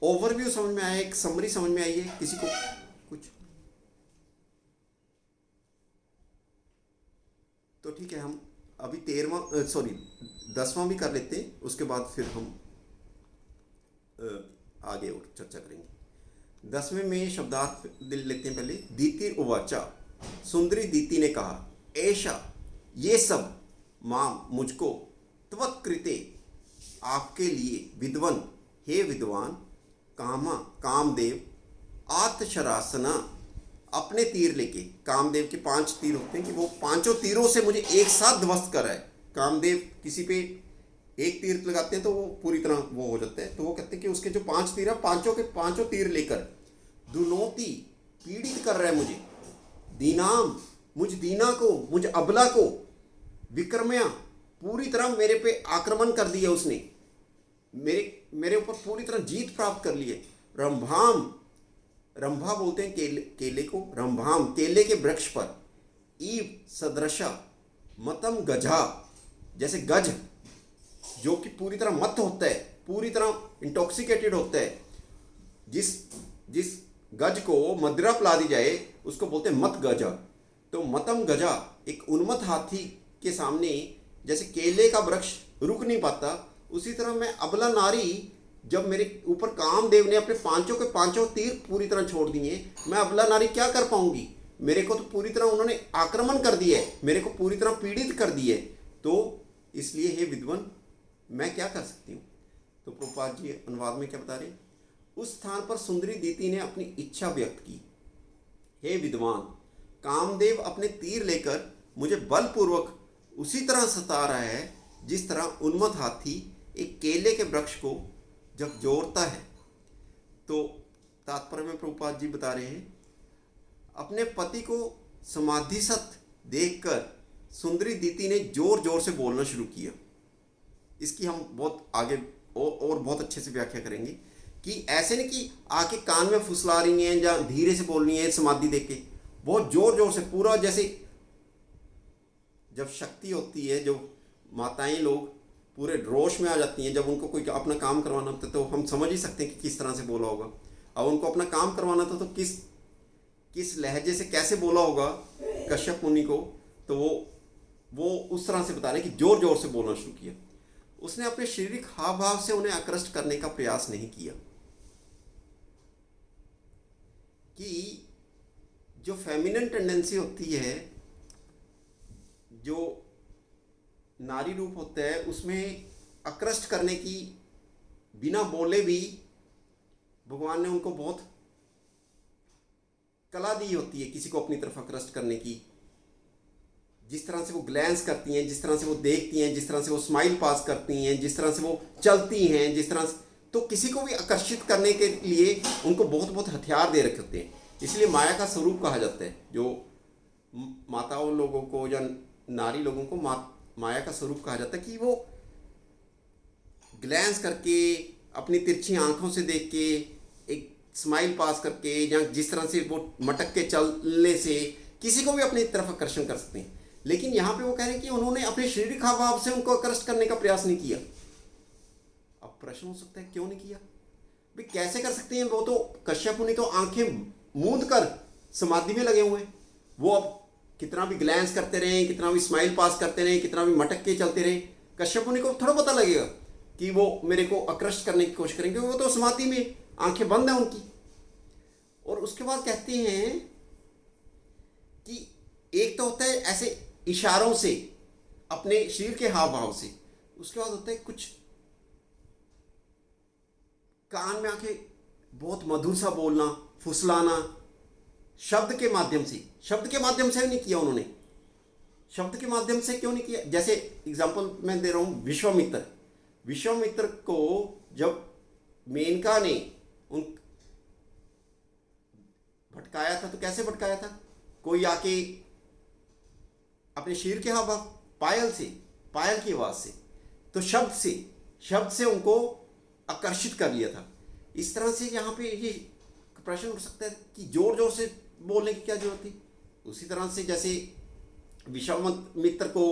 ओवरव्यू समझ में आया, एक समरी समझ में आई है, किसी को कुछ? तो ठीक है, हम अभी 10वां भी कर लेते हैं, उसके बाद फिर हम आगे और चर्चा करेंगे। 10वें में शब्दार्थ लेते हैं पहले। दीति उवाचा, सुंदरी दीति ने कहा, ऐशा ये सब माम मुझको, त्वत्कृते आपके लिए, विद्वन हे विद्वान, कामदेव, आत्शरासना अपने तीर लेके, कामदेव के 5 तीर होते हैं कि वो 5 तीरों से मुझे एक साथ ध्वस्त कर रहा है। कामदेव किसी पे एक तीर लगाते हैं तो वो पूरी तरह वो हो जाता है, तो वो कहते हैं कि उसके जो 5 तीर है, 5 तीर लेकर दुनोती पीड़ित कर रहा है मुझे, दीनाम मुझ दीना को, मुझ अबला को, विक्रमया पूरी तरह मेरे पे आक्रमण कर दिया उसने, मेरे ऊपर पूरी तरह जीत प्राप्त कर ली है। रंभा बोलते हैं केले को, रंभाम केले के वृक्ष पर, ईव सदृशा मतम गजा, जैसे गज जो कि पूरी तरह मत होता है, पूरी तरह इंटॉक्सिकेटेड होता है, जिस गज को मदिरा पिला दी जाए उसको बोलते हैं मत गजा। तो मतम गजा एक उन्मत्त हाथी के सामने जैसे केले का वृक्ष रुक नहीं पाता, उसी तरह मैं अबला नारी, जब मेरे ऊपर कामदेव ने अपने 5 तीर पूरी तरह छोड़ दिए, मैं अबला नारी क्या कर पाऊंगी, मेरे को तो पूरी तरह उन्होंने आक्रमण कर दिया है, मेरे को पूरी तरह पीड़ित कर दिए। तो इसलिए हे विद्वन मैं क्या कर सकती हूँ। तो प्रभुपाद जी अनुवाद में क्या बता रहे हैं, उस स्थान पर सुंदरी दीति ने अपनी इच्छा व्यक्त की, हे विद्वान, कामदेव अपने तीर लेकर मुझे बलपूर्वक उसी तरह सता रहा है जिस तरह उन्मत्त हाथी एक केले के वृक्ष को जब जोड़ता है। तो तात्पर्य में प्रभुपाद जी बता रहे हैं, अपने पति को समाधिस्थ देखकर सुंदरी दीति ने जोर जोर से बोलना शुरू किया। इसकी हम बहुत आगे और बहुत अच्छे से व्याख्या करेंगे कि ऐसे नहीं कि आके कान में फुसला रही हैं या धीरे से बोल रही हैं समाधि देख के, बहुत जोर जोर से पूरा, जैसे जब शक्ति होती है, जो माताएं लोग पूरे रोश में आ जाती हैं जब उनको कोई अपना काम करवाना होता है, तो हम समझ ही सकते हैं कि किस तरह से बोला होगा। अब उनको अपना काम करवाना था तो किस लहजे से कैसे बोला होगा कश्यप मुनि को, तो वो उस तरह से बता रहे हैं कि जोर जोर से बोलना शुरू किया। उसने अपने शारीरिक हाव भाव से उन्हें आकृष्ट करने का प्रयास नहीं किया। कि जो फेमिनिन टेंडेंसी होती है, जो नारी रूप होता है, उसमें आकृष्ट करने की बिना बोले भी भगवान ने उनको बहुत कला दी होती है किसी को अपनी तरफ आकृष्ट करने की। जिस तरह से वो ग्लैंस करती हैं, जिस तरह से वो देखती हैं, जिस तरह से वो स्माइल पास करती हैं, जिस तरह से वो चलती हैं, जिस तरह से, तो किसी को भी आकर्षित करने के लिए उनको बहुत बहुत हथियार दे रखे होते हैं। इसलिए माया का स्वरूप कहा जाता है। जो माताओं लोगों को या नारी लोगों को माया का स्वरूप कहा जाता है कि वो ग्लैंस करके, अपनी तिरछी आंखों से देख के, एक स्माइल पास करके, या जिस तरह से वो मटक के चलने से किसी को भी अपनी तरफ आकर्षण कर सकते हैं। लेकिन यहाँ पे वो कह रहे हैं कि उन्होंने अपने शारीरिक हाव भाव से उनको आकर्षित करने का प्रयास नहीं किया। अब प्रश्न हो सकता है क्यों नहीं किया भाई, कैसे कर सकते हैं? वो तो कश्यप मुनि तो आंखें मूंद कर समाधि में लगे हुए हैं। वो अब कितना भी ग्लैंस करते रहे, कितना भी स्माइल पास करते रहे, कितना भी मटक के चलते रहे, कश्यप मुनि को थोड़ा पता लगेगा कि वो मेरे को आकर्षित करने की कोशिश करेंगे। वो तो समाधि में, आंखें बंद है उनकी। और उसके बाद कहते हैं कि एक तो होता है ऐसे इशारों से, अपने शरीर के हाव भाव से, उसके बाद होता है कुछ कान में आके बहुत मधुर सा बोलना, फुसलाना, शब्द के माध्यम से नहीं किया उन्होंने। शब्द के माध्यम से क्यों नहीं किया? जैसे एग्जांपल मैं दे रहा हूं, विश्वामित्र को जब मेनका ने उन भटकाया था, तो कैसे भटकाया था? कोई आके अपने शरीर के हाव भाव, पायल की आवाज से, तो शब्द से उनको आकर्षित कर लिया था। इस तरह से यहाँ पे ये प्रश्न उठ सकता है कि जोर जोर से बोलने की क्या जरूरत थी? उसी तरह से जैसे विश्वामित्र को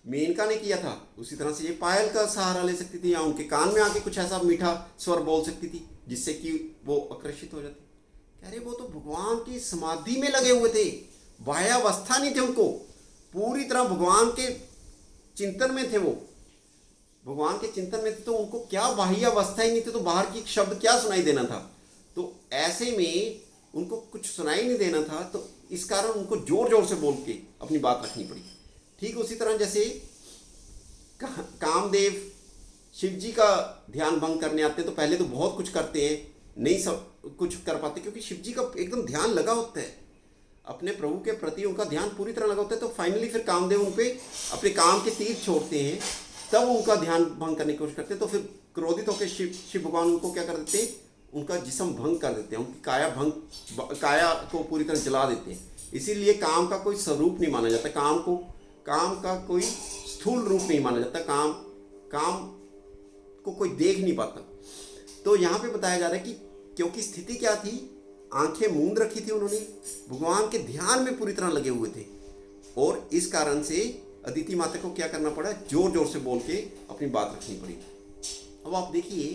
मेनका ने किया था, उसी तरह से ये पायल का सहारा ले सकती थी, या उनके कान में आके कुछ ऐसा मीठा स्वर बोल सकती थी जिससे कि वो आकर्षित हो जाते। कह रहे वो तो भगवान की समाधि में लगे हुए थे, बाह्यावस्था नहीं थे उनको, पूरी तरह भगवान के चिंतन में थे। वो भगवान के चिंतन में थे, तो उनको क्या बाह्यावस्था ही नहीं थी, तो बाहर की शब्द क्या सुनाई देना था? तो ऐसे में उनको कुछ सुनाई नहीं देना था, तो इस कारण उनको जोर जोर से बोल के अपनी बात रखनी पड़ी। ठीक उसी तरह जैसे कामदेव शिव जी का ध्यान भंग करने आते हैं, तो पहले तो बहुत कुछ करते हैं, नहीं सब कुछ कर पाते, क्योंकि शिव जी का एकदम ध्यान लगा होता है, अपने प्रभु के प्रति उनका ध्यान पूरी तरह लगा होता है। तो फाइनली फिर कामदेव उन पर अपने काम के तीर छोड़ते हैं, तब उनका ध्यान भंग करने की कोशिश करते हैं। तो फिर क्रोधित होकर शिव भगवान उनको क्या कर देते हैं? उनका जिस्म भंग कर देते हैं, उनकी काया को पूरी तरह जला देते हैं। इसीलिए काम का कोई स्वरूप नहीं माना जाता, काम का कोई स्थूल रूप नहीं माना जाता, काम को कोई देख नहीं पाता। तो यहाँ पे बताया जा रहा है कि क्योंकि स्थिति क्या थी, आंखें मूंद रखी थी उन्होंने, भगवान के ध्यान में पूरी तरह लगे हुए थे, और इस कारण से अदिति माता को क्या करना पड़ा? जोर जोर से बोल के अपनी बात रखनी पड़ी। अब आप देखिए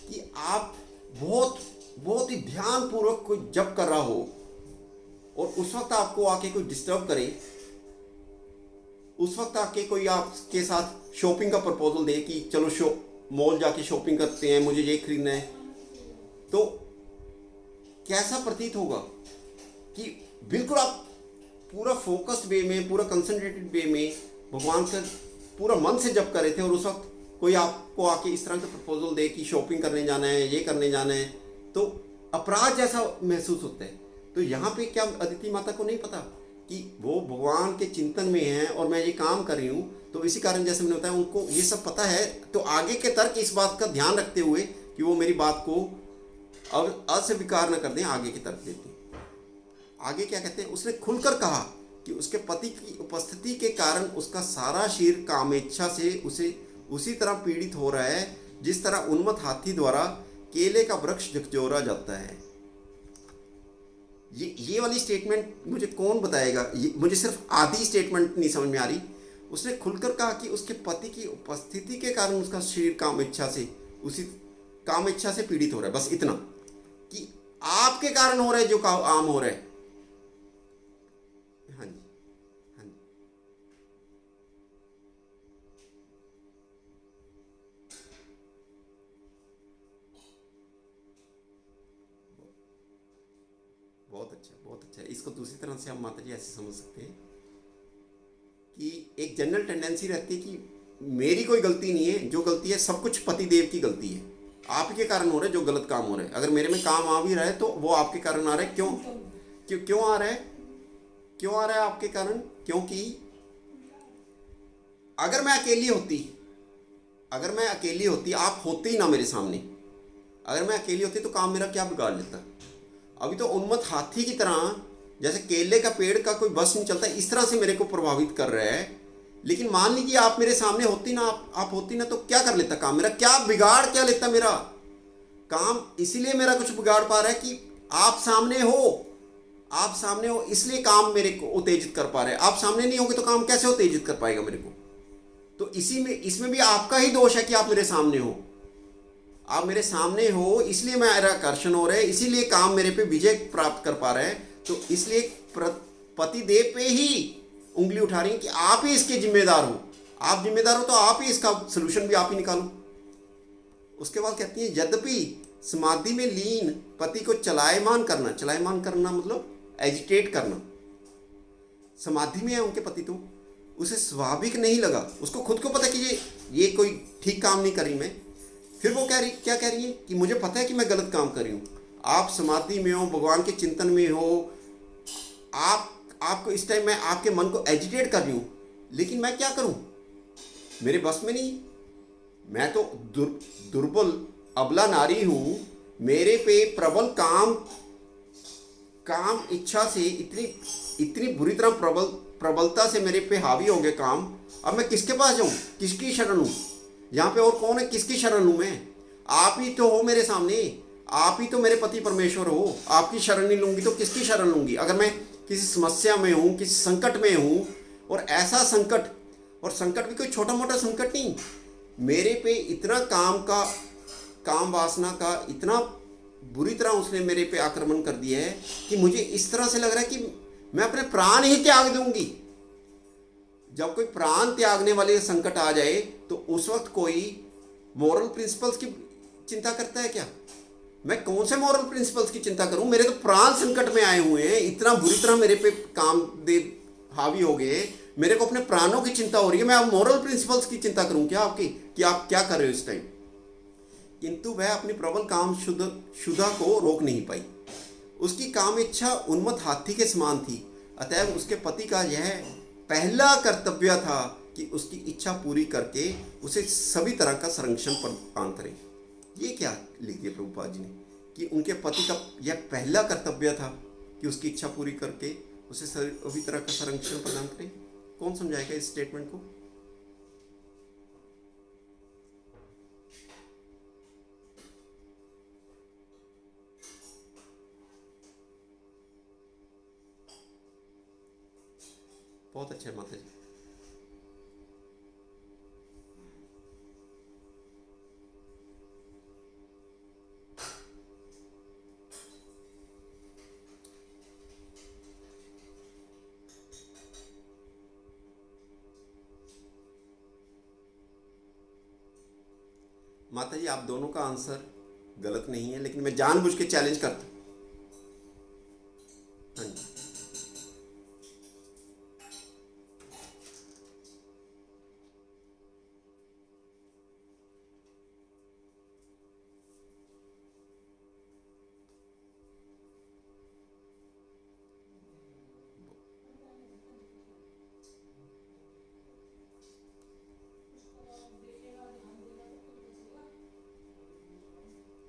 कि आप बहुत ही ध्यान पूर्वक कोई जप कर रहा हो, और उस वक्त आपको आके कोई डिस्टर्ब करे, उस वक्त आके कोई आपके साथ शॉपिंग का प्रपोजल दे कि चलो मॉल जाके शॉपिंग करते हैं, मुझे ये खरीदना है, तो कैसा प्रतीत होगा कि बिल्कुल आप पूरा फोकस्ड वे में, पूरा कंसंट्रेटेड वे में भगवान का पूरा मन से जप कर रहे थे, और उस वक्त कोई आपको आके इस तरह का प्रपोजल दे कि शॉपिंग करने जाना है, ये करने जाना है, तो अपराध जैसा महसूस होता है। तो यहाँ पे क्या अदिति माता को नहीं पता कि वो भगवान के चिंतन में है और मैं ये काम कर रही हूँ, तो इसी कारण जैसे मैंने बताया उनको ये सब पता है। तो आगे के तर्क इस बात का ध्यान रखते हुए कि वो मेरी बात को अस्वीकार न कर दें, आगे के तर्क देते हैं। आगे क्या कहते हैं, उसने खुलकर कहा कि उसके पति की उपस्थिति के कारण उसका सारा शरीर कामेच्छा से उसे उसी तरह पीड़ित हो रहा है जिस तरह उन्मत्त हाथी द्वारा केले का वृक्ष झकझोरा जाता है। ये वाली स्टेटमेंट मुझे कौन बताएगा, मुझे सिर्फ आधी स्टेटमेंट नहीं समझ में आ रही। उसने खुलकर कहा कि उसके पति की उपस्थिति के कारण उसका शरीर काम इच्छा से पीड़ित हो रहा है, बस इतना कि आपके कारण हो रहा है जो आम हो रहा है। हाँ जी, हाँ जी, बहुत अच्छा, बहुत अच्छा। इसको दूसरी तरह से हम माता जी ऐसे समझ सकते हैं कि एक जनरल टेंडेंसी रहती है कि मेरी कोई गलती नहीं है, जो गलती है सब कुछ पति देव की गलती है, आपके कारण हो रहा है जो गलत काम हो रहा है। अगर मेरे में काम आ भी रहा है तो वो आपके कारण आ रहा है। क्यों आ रहा है, क्यों आ रहा है आपके कारण? क्योंकि अगर मैं अकेली होती, आप होते ही ना मेरे सामने, अगर मैं अकेली होती तो काम मेरा क्या बिगाड़ लेता। अभी तो उन्मत्त हाथी की तरह, जैसे केले का पेड़ का कोई बस नहीं चलता, इस तरह से मेरे को प्रभावित कर रहा है। लेकिन मान लीजिए आप मेरे सामने होती ना, आप होती ना, तो क्या कर लेता काम मेरा, क्या बिगाड़ क्या लेता मेरा काम। इसीलिए मेरा कुछ बिगाड़ पा रहा है कि आप सामने हो, इसलिए काम मेरे को उत्तेजित कर पा रहे हैं। आप सामने नहीं होगे तो काम कैसे उत्तेजित कर पाएगा मेरे को। तो इसमें भी आपका ही दोष है कि आप मेरे सामने हो, इसलिए मेरा आकर्षण हो रहा है, इसीलिए काम मेरे पे विजय प्राप्त कर पा रहा है। तो इसलिए पति देव पे ही उंगली उठा रही है कि आप ही इसके जिम्मेदार हो। आप जिम्मेदार हो तो आप ही इसका सोल्यूशन भी आप ही निकालो। उसके बाद कहती है, यद्यपि समाधि में लीन पति को चलायमान करना मतलब एजिटेट करना। समाधि में है उनके पति, तो उसे स्वाभाविक नहीं लगा। उसको खुद को पता कि ये कोई ठीक काम नहीं कर रही मैं। फिर वो क्या कह रही है कि मुझे पता है कि मैं गलत काम कर रही हूँ। आप समाधि में हो, भगवान के चिंतन में हो, आपको इस टाइम मैं आपके मन को एजिटेट कर रही हूँ, लेकिन मैं क्या करूँ, मेरे बस में नहीं। मैं तो दुर्बल अबला नारी हूँ। मेरे पे प्रबल काम इच्छा से इतनी बुरी तरह प्रबलता से मेरे पे हावी हो गए काम। अब मैं किसके पास जाऊँ, किसकी शरण हूँ? यहाँ पे और कौन है, किसकी शरण हूँ मैं? आप ही तो हो मेरे सामने, आप ही तो मेरे पति परमेश्वर हो। आपकी शरण नहीं लूँगी तो किसकी शरण लूँगी? अगर मैं किसी समस्या में हूँ, किसी संकट में हूँ, और ऐसा संकट, और संकट भी कोई छोटा मोटा संकट नहीं, मेरे पे इतना काम वासना का इतना बुरी तरह उसने मेरे पे आक्रमण कर दिया है कि मुझे इस तरह से लग रहा है कि मैं अपने प्राण ही त्याग दूंगी। जब कोई प्राण त्यागने वाले संकट आ जाए तो उस वक्त कोई मॉरल प्रिंसिपल्स की चिंता करता है क्या? मैं कौन से मॉरल प्रिंसिपल्स की चिंता करूं? मेरे तो प्राण संकट में आए हुए हैं, इतना बुरी तरह मेरे पे काम दे हावी हो गए, मेरे को अपने प्राणों की चिंता हो रही है। मैं अब मॉरल प्रिंसिपल्स की चिंता करूं क्या आपकी, कि आप क्या कर रहे हो इस टाइम? किंतु वह अपनी प्रबल काम शुदा को रोक नहीं पाई। उसकी काम इच्छा उन्मत्त हाथी के समान थी। अतएव उसके पति का यह पहला कर्तव्य था कि उसकी इच्छा पूरी करके उसे सभी तरह का संरक्षण प्रदान करें। ये क्या लिख दिया प्रभुपाद जी ने कि उनके पति का यह पहला कर्तव्य था कि उसकी इच्छा पूरी करके उसे सभी तरह का संरक्षण प्रदान करें। कौन समझाएगा इस स्टेटमेंट को? बहुत अच्छा है माता जी। माता जी, आप दोनों का आंसर गलत नहीं है, लेकिन मैं जानबूझ के चैलेंज करता हूँ। हाँ जी,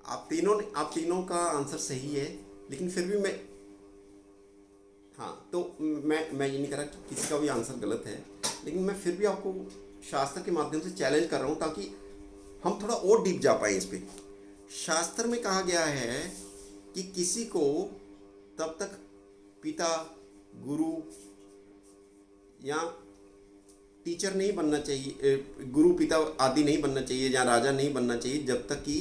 आप तीनों का आंसर सही है, लेकिन फिर भी मैं, हाँ तो मैं ये नहीं कह रहा कि किसी का भी आंसर गलत है, लेकिन मैं फिर भी आपको शास्त्र के माध्यम से चैलेंज कर रहा हूँ ताकि हम थोड़ा और डीप जा पाए इस पे। शास्त्र में कहा गया है कि किसी को तब तक पिता, गुरु या टीचर नहीं बनना चाहिए, गुरु पिता आदि नहीं बनना चाहिए या राजा नहीं बनना चाहिए, जब तक कि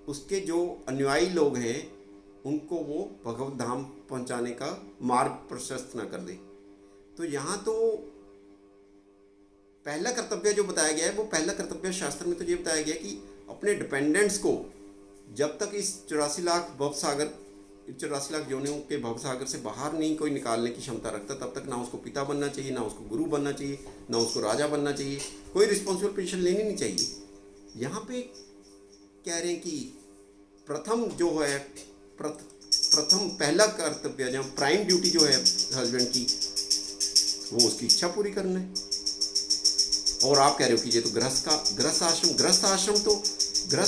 उसके जो अनुयायी लोग हैं उनको वो भगवत धाम पहुंचाने का मार्ग प्रशस्त ना कर दे। तो यहाँ तो पहला कर्तव्य जो बताया गया है, वो पहला कर्तव्य शास्त्र में तो ये बताया गया कि अपने डिपेंडेंट्स को जब तक इस 84 लाख योनियों के भवसागर से बाहर नहीं कोई निकालने की क्षमता रखता, तब तक ना उसको पिता बनना चाहिए, ना उसको गुरु बनना चाहिए, ना उसको राजा बनना चाहिए, कोई रिस्पॉन्सिबल पोजीशन लेनी नहीं चाहिए। यहाँ पे कह रहे हैं कि प्रथम जो है प्रथम पहला कर्तव्य जो प्राइम ड्यूटी जो है हस्बैंड की, वो उसकी इच्छा पूरी करना है। और आप कह रहे हो कि ये तो गृहस्थ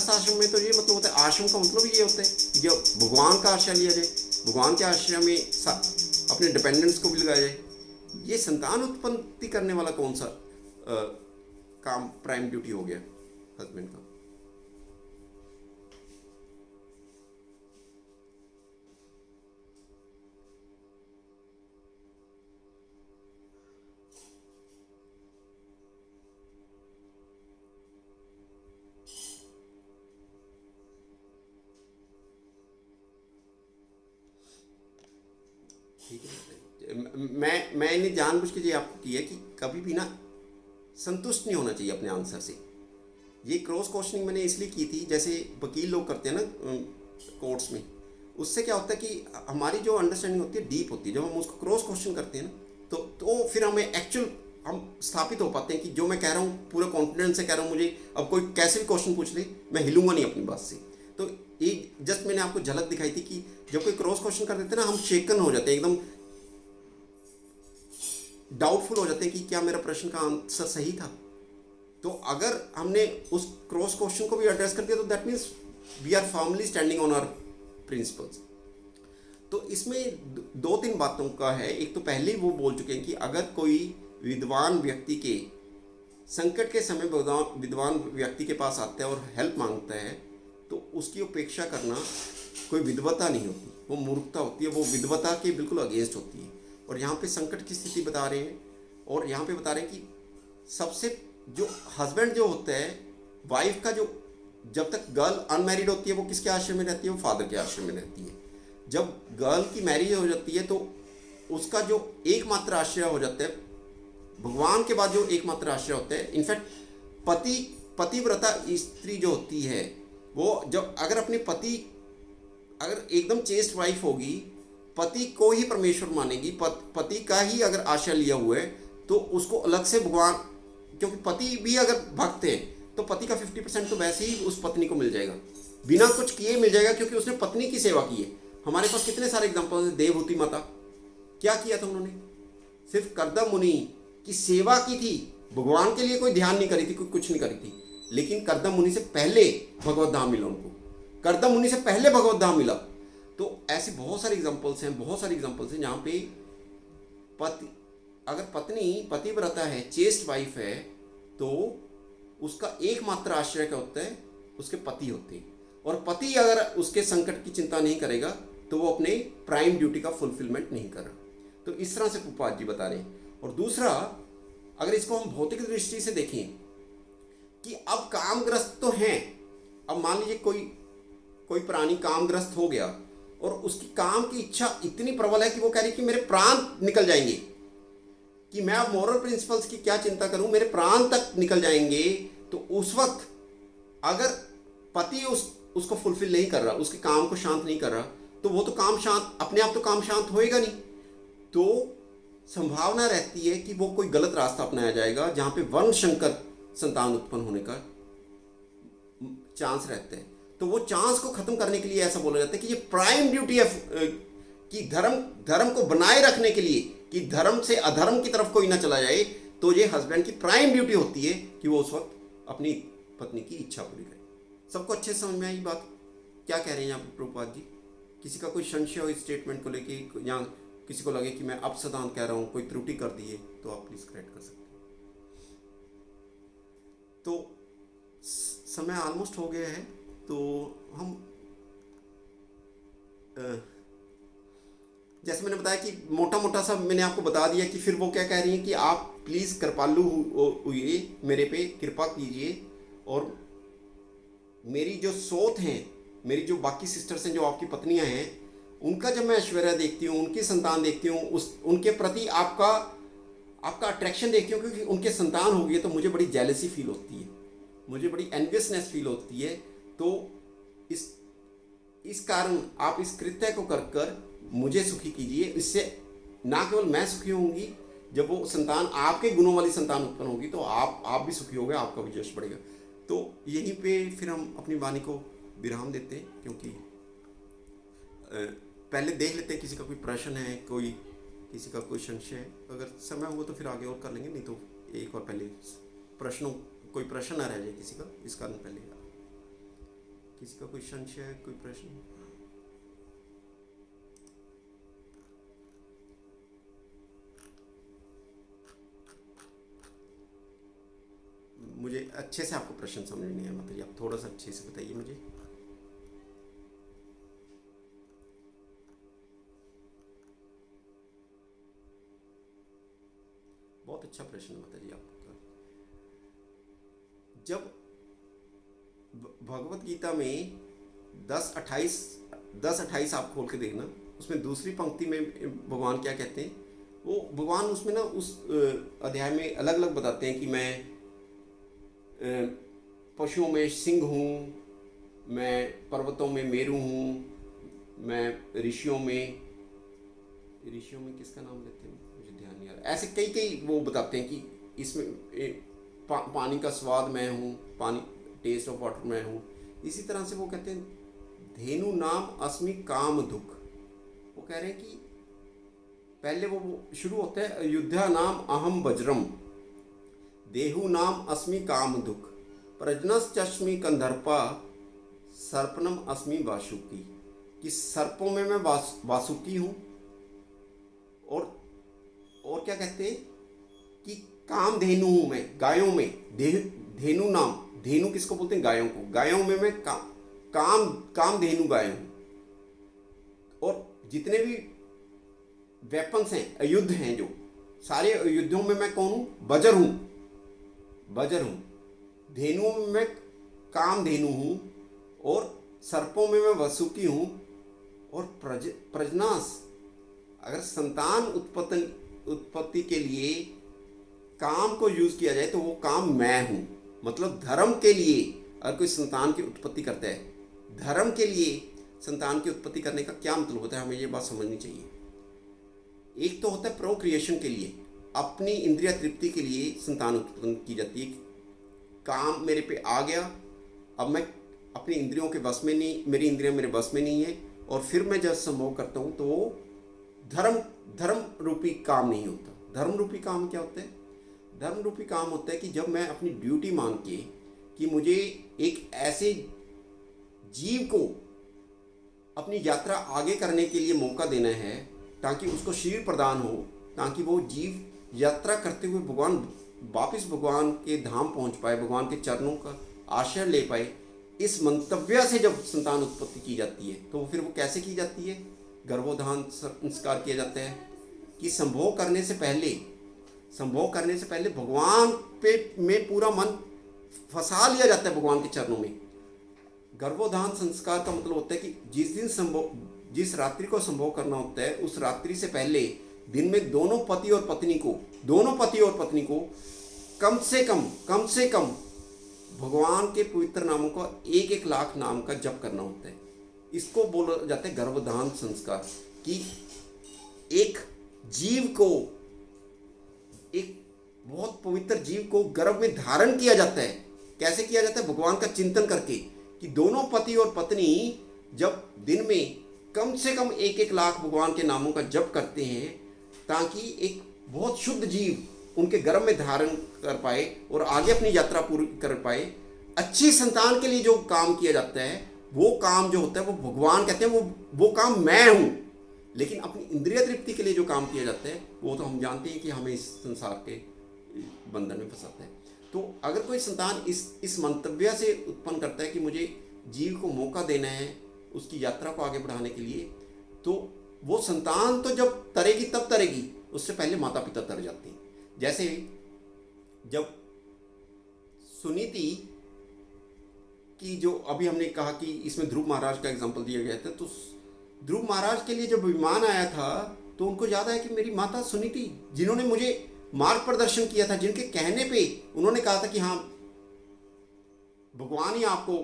आश्रम में तो ये मतलब होता है, आश्रम का मतलब ये होता है कि जब भगवान का आश्रय लिया जाए, भगवान के आश्रय में अपने डिपेंडेंट्स को भी लगाया जाए। ये संतान उत्पत्ति करने वाला कौन सा काम प्राइम ड्यूटी हो गया हस्बैंड का? ठीक है, मैं इन्हें जानबूझ के ये आपको किया कि कभी भी ना संतुष्ट नहीं होना चाहिए अपने आंसर से। ये क्रॉस क्वेश्चनिंग मैंने इसलिए की थी, जैसे वकील लोग करते हैं ना कोर्ट्स में, उससे क्या होता है कि हमारी जो अंडरस्टैंडिंग होती है डीप होती है। जब हम उसको क्रॉस क्वेश्चन करते हैं ना तो फिर हमें एक्चुअल हम स्थापित हो पाते हैं कि जो मैं कह रहा हूँ पूरे कॉन्फिडेंस से कह रहा हूँ, मुझे अब कोई कैसे भी क्वेश्चन पूछ ले मैं हिलूंगा नहीं अपनी बात से। तो एक जस्ट मैंने आपको झलक दिखाई थी कि जब कोई क्रॉस क्वेश्चन कर देते हैं ना, हम शेकन हो जाते हैं, एकदम डाउटफुल हो जाते हैं कि क्या मेरा प्रश्न का आंसर सही था। तो अगर हमने उस क्रॉस क्वेश्चन को भी एड्रेस कर दिया तो that means we are firmly standing on our principles. तो इसमें दो तीन बातों का है। एक तो पहले वो बोल चुके हैं कि अगर कोई विद्वान व्यक्ति के संकट के समय विद्वान व्यक्ति के पास आता है और हेल्प मांगता है तो उसकी उपेक्षा करना कोई विद्वता नहीं होती, वो मूर्खता होती है, वो विद्वता के बिल्कुल अगेंस्ट होती है। और यहाँ पे संकट की स्थिति बता रहे हैं, और यहाँ पे बता रहे हैं कि सबसे जो हस्बैंड जो होता है, वाइफ का जो जब तक गर्ल अनमैरिड होती है वो किसके आश्रय में रहती है? वो फादर के आश्रय में रहती है। जब गर्ल की मैरिज हो जाती है तो उसका जो एकमात्र आश्रय हो जाता है, भगवान के बाद जो एकमात्र आश्रय होता है, इनफैक्ट पतिव्रता स्त्री जो होती है वो जब अगर अपने पति अगर एकदम चेस्ट वाइफ होगी, पति को ही परमेश्वर मानेगी, पति का ही अगर आश्रय लिया हुआ है तो उसको अलग से भगवान, क्योंकि पति भी अगर भक्त है तो पति का 50% तो वैसे ही उस पत्नी को मिल जाएगा, बिना कुछ किए मिल जाएगा, क्योंकि उसने पत्नी की सेवा की है। हमारे पास कितने सारे एग्जाम्पल हैं। देवहूति माता क्या किया था उन्होंने? सिर्फ कर्दम मुनि की सेवा की थी, भगवान के लिए कोई ध्यान नहीं करी थी, कोई कुछ नहीं करी थी, लेकिन कर्दम मुनि से पहले भगवत धाम मिला उनको, कर्दम मुनि से पहले भगवत धाम मिला। तो ऐसे बहुत सारे एग्जाम्पल्स हैं जहाँ पे अगर पत्नी पतिव्रता है, चेस्ट वाइफ है, तो उसका एकमात्र आश्रय क्या होता है? उसके पति होते हैं। और पति अगर उसके संकट की चिंता नहीं करेगा तो वो अपने प्राइम ड्यूटी का फुलफिलमेंट नहीं कर रहा। तो इस तरह से पुपाद जी बता रहे हैं। और दूसरा, अगर इसको हम भौतिक दृष्टि से देखें कि अब कामग्रस्त तो हैं, अब मान लीजिए कोई प्राणी कामग्रस्त हो गया और उसकी काम की इच्छा इतनी प्रबल है कि वो कह रही कि मेरे प्राण निकल जाएंगे, कि मैं अब मॉरल प्रिंसिपल्स की क्या चिंता करूं, मेरे प्राण तक निकल जाएंगे। तो उस वक्त अगर पति उसको फुलफिल नहीं कर रहा, उसके काम को शांत नहीं कर रहा, तो वो तो काम शांत, अपने आप तो काम शांत होएगा नहीं। तो संभावना रहती है कि वो कोई गलत रास्ता अपनाया जाएगा जहां पे वर्ण शंकर संतान उत्पन्न होने का चांस रहता है। तो वो चांस को खत्म करने के लिए ऐसा बोला जाता है कि ये प्राइम ड्यूटी है कि धर्म को बनाए रखने के लिए, कि धर्म से अधर्म की तरफ कोई ना चला जाए, तो ये हस्बैंड की प्राइम ड्यूटी होती है कि वो उस वक्त अपनी पत्नी की इच्छा पूरी करे। सबको अच्छे से समझ में आई बात? क्या कह रहे हैं यहाँ पे प्रभुपाद जी? किसी का कोई संशय हो इस स्टेटमेंट को लेके, या किसी को लगे कि मैं अपसदान कह रहा हूँ, कोई त्रुटि कर दी है, तो आप प्लीज करेक्ट कर सकते हैं। तो समय ऑलमोस्ट हो गया है, तो हम जैसे मैंने बताया कि मोटा मोटा सा मैंने आपको बता दिया कि फिर वो क्या कह रही हैं कि आप प्लीज़ कृपालु हुए, मेरे पे कृपा कीजिए, और मेरी जो सोत हैं, मेरी जो बाकी सिस्टर्स हैं, जो आपकी पत्नियां हैं, उनका जब मैं ऐश्वर्य देखती हूँ, उनकी संतान देखती हूँ, उनके प्रति आपका अट्रैक्शन देखती हूँ, क्योंकि उनके संतान हो गई है, तो मुझे बड़ी जेलसी फील होती है, मुझे बड़ी एनवियसनेस फील होती है। तो इस कारण आप इस कृत्य को कर मुझे सुखी कीजिए। इससे ना केवल मैं सुखी होंगी, जब वो संतान आपके गुणों वाली संतान उत्पन्न होगी, तो आप भी सुखी होगे, आपका भी यश बढ़ेगा। तो यहीं पे फिर हम अपनी वाणी को विराम देते हैं, क्योंकि पहले देख लेते हैं किसी का कोई प्रश्न है, किसी का कोई संशय है। अगर समय हुआ तो फिर आगे और कर लेंगे, नहीं तो एक और पहले कोई प्रश्न ना रह जाए किसी का, इस कारण पहले किसी का कोई संशय है, कोई प्रश्न? मुझे अच्छे से आपको प्रश्न समझ नहीं आया, मतलब आप थोड़ा सा अच्छे से बताइए मुझे। बहुत अच्छा प्रश्न माता जी आपका। जब भगवत गीता में 10:28 आप खोल के देखना, उसमें दूसरी पंक्ति में भगवान क्या कहते हैं, वो भगवान उसमें ना उस अध्याय में अलग अलग बताते हैं कि मैं पशुओं में सिंह हूँ, मैं पर्वतों में मेरू हूँ, मैं ऋषियों में किसका नाम लेते हैं मुझे ध्यान नहीं आ रहा, ऐसे कई वो बताते हैं कि इसमें पानी का स्वाद मैं हूँ, पानी टेस्ट ऑफ वाटर मैं हूँ। इसी तरह से वो कहते हैं धेनु नाम अस्मि काम दुख। वो कह रहे हैं कि पहले वो शुरू होता है अयोध्या नाम अहम वज्रम, देहु नाम अस्मि काम दुख, प्रजनस चश्मि कंधर्पा, सर्पनम अस्मि वासुकी। कि सर्पों में मैं वासुकी हूँ, और क्या कहते हैं कि काम धेनु हूँ मैं, गायों में धेनु नाम, धेनु किसको बोलते हैं? गायों को। गायों में मैं काम धेनु गाय हूँ। और जितने भी वेपन्स हैं, अयुद्ध हैं, जो सारे युद्धों में मैं कौन हूँ? बजर हूँ। धेनुओं में मैं काम धेनु हूँ, और सर्पों में मैं वसुकी हूँ, और प्रजनास, अगर संतान उत्पत्ति के लिए काम को यूज किया जाए तो वो काम मैं हूँ। मतलब धर्म के लिए अगर कोई संतान की उत्पत्ति करता है, धर्म के लिए संतान की उत्पत्ति करने का क्या मतलब होता है, हमें ये बात समझनी चाहिए। एक तो होता है प्रोक्रिएशन के लिए, अपनी इंद्रिय तृप्ति के लिए संतान उत्पन्न की जाती है। काम मेरे पे आ गया, अब मैं अपनी इंद्रियों के बस में नहीं, मेरी इंद्रियां मेरे बस में नहीं है, और फिर मैं जब संभोग करता हूँ तो वो धर्म रूपी काम नहीं होता। धर्म रूपी काम क्या होता है? धर्म रूपी काम होता है कि जब मैं अपनी ड्यूटी मान के कि मुझे एक ऐसे जीव को अपनी यात्रा आगे करने के लिए मौका देना है, ताकि उसको शरीर प्रदान हो, ताकि वो जीव यात्रा करते हुए वापस भगवान के धाम पहुंच पाए, भगवान के चरणों का आश्रय ले पाए। इस मंतव्य से जब संतान उत्पत्ति की जाती है, तो फिर वो कैसे की जाती है? गर्भोधान संस्कार किया जाता है कि संभोग करने से पहले भगवान पे में पूरा मन फंसा लिया जाता है, भगवान के चरणों में। गर्भोधान संस्कार का मतलब होता है कि जिस रात्रि को संभोग करना होता है, उस रात्रि से पहले दिन में दोनों पति और पत्नी को कम से कम भगवान के पवित्र नामों का 1 लाख नाम का जप करना होता है। इसको बोला जाता है गर्भधान संस्कार। कि एक जीव को, एक बहुत पवित्र जीव को गर्भ में धारण किया जाता है। कैसे किया जाता है? भगवान का चिंतन करके, कि दोनों पति और पत्नी जब दिन में कम से कम 1 लाख भगवान के नामों का जप करते हैं, ताकि एक बहुत शुद्ध जीव उनके गर्भ में धारण कर पाए और आगे अपनी यात्रा पूरी कर पाए। अच्छी संतान के लिए जो काम किया जाता है वो काम जो होता है वो भगवान कहते हैं वो काम मैं हूँ। लेकिन अपनी इंद्रिय तृप्ति के लिए जो काम किया जाता है वो तो हम जानते हैं कि हमें इस संसार के बंधन में फंसाता है। तो अगर कोई संतान इस मंतव्य से उत्पन्न करता है कि मुझे जीव को मौका देना है उसकी यात्रा को आगे बढ़ाने के लिए, तो वो संतान तो जब तरेगी तब तरेगी, उससे पहले माता पिता तर जाते हैं। जैसे जब सुनीति की जो अभी हमने कहा कि इसमें ध्रुव महाराज का एग्जाम्पल दिया गया था, तो ध्रुव महाराज के लिए जब विमान आया था तो उनको याद आया कि मेरी माता सुनीति जिन्होंने मुझे मार्ग प्रदर्शन किया था, जिनके कहने पे उन्होंने कहा था कि हाँ भगवान ही आपको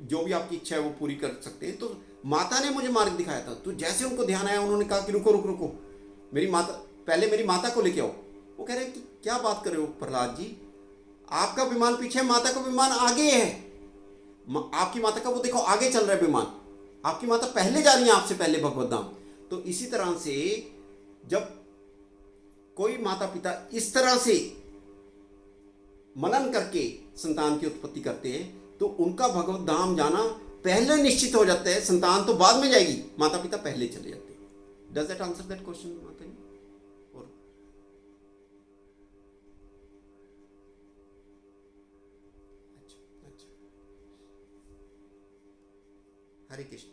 जो भी आपकी इच्छा है वो पूरी कर सकते हैं, तो माता ने मुझे मार्ग दिखाया था। तो जैसे उनको ध्यान आया उन्होंने कहा कि रुको रुको रुको, मेरी माता, पहले मेरी माता को लेके आओ। वो कह रहे हैं कि क्या बात कर रहे हो प्रहलाद जी, आपका विमान पीछे है, माता का विमान आगे है। आपकी माता का वो देखो आगे चल रहा है विमान, आपकी माता पहले जा रही है आपसे पहले भगवत धाम। तो इसी तरह से जब कोई माता पिता इस तरह से मनन करके संतान की उत्पत्ति करते हैं तो उनका भगवत धाम जाना पहले निश्चित हो जाता है, संतान तो बाद में जाएगी, माता पिता पहले चले जाते हैं। Does that answer that question माता जी? और अच्छा अच्छा, हरे कृष्ण।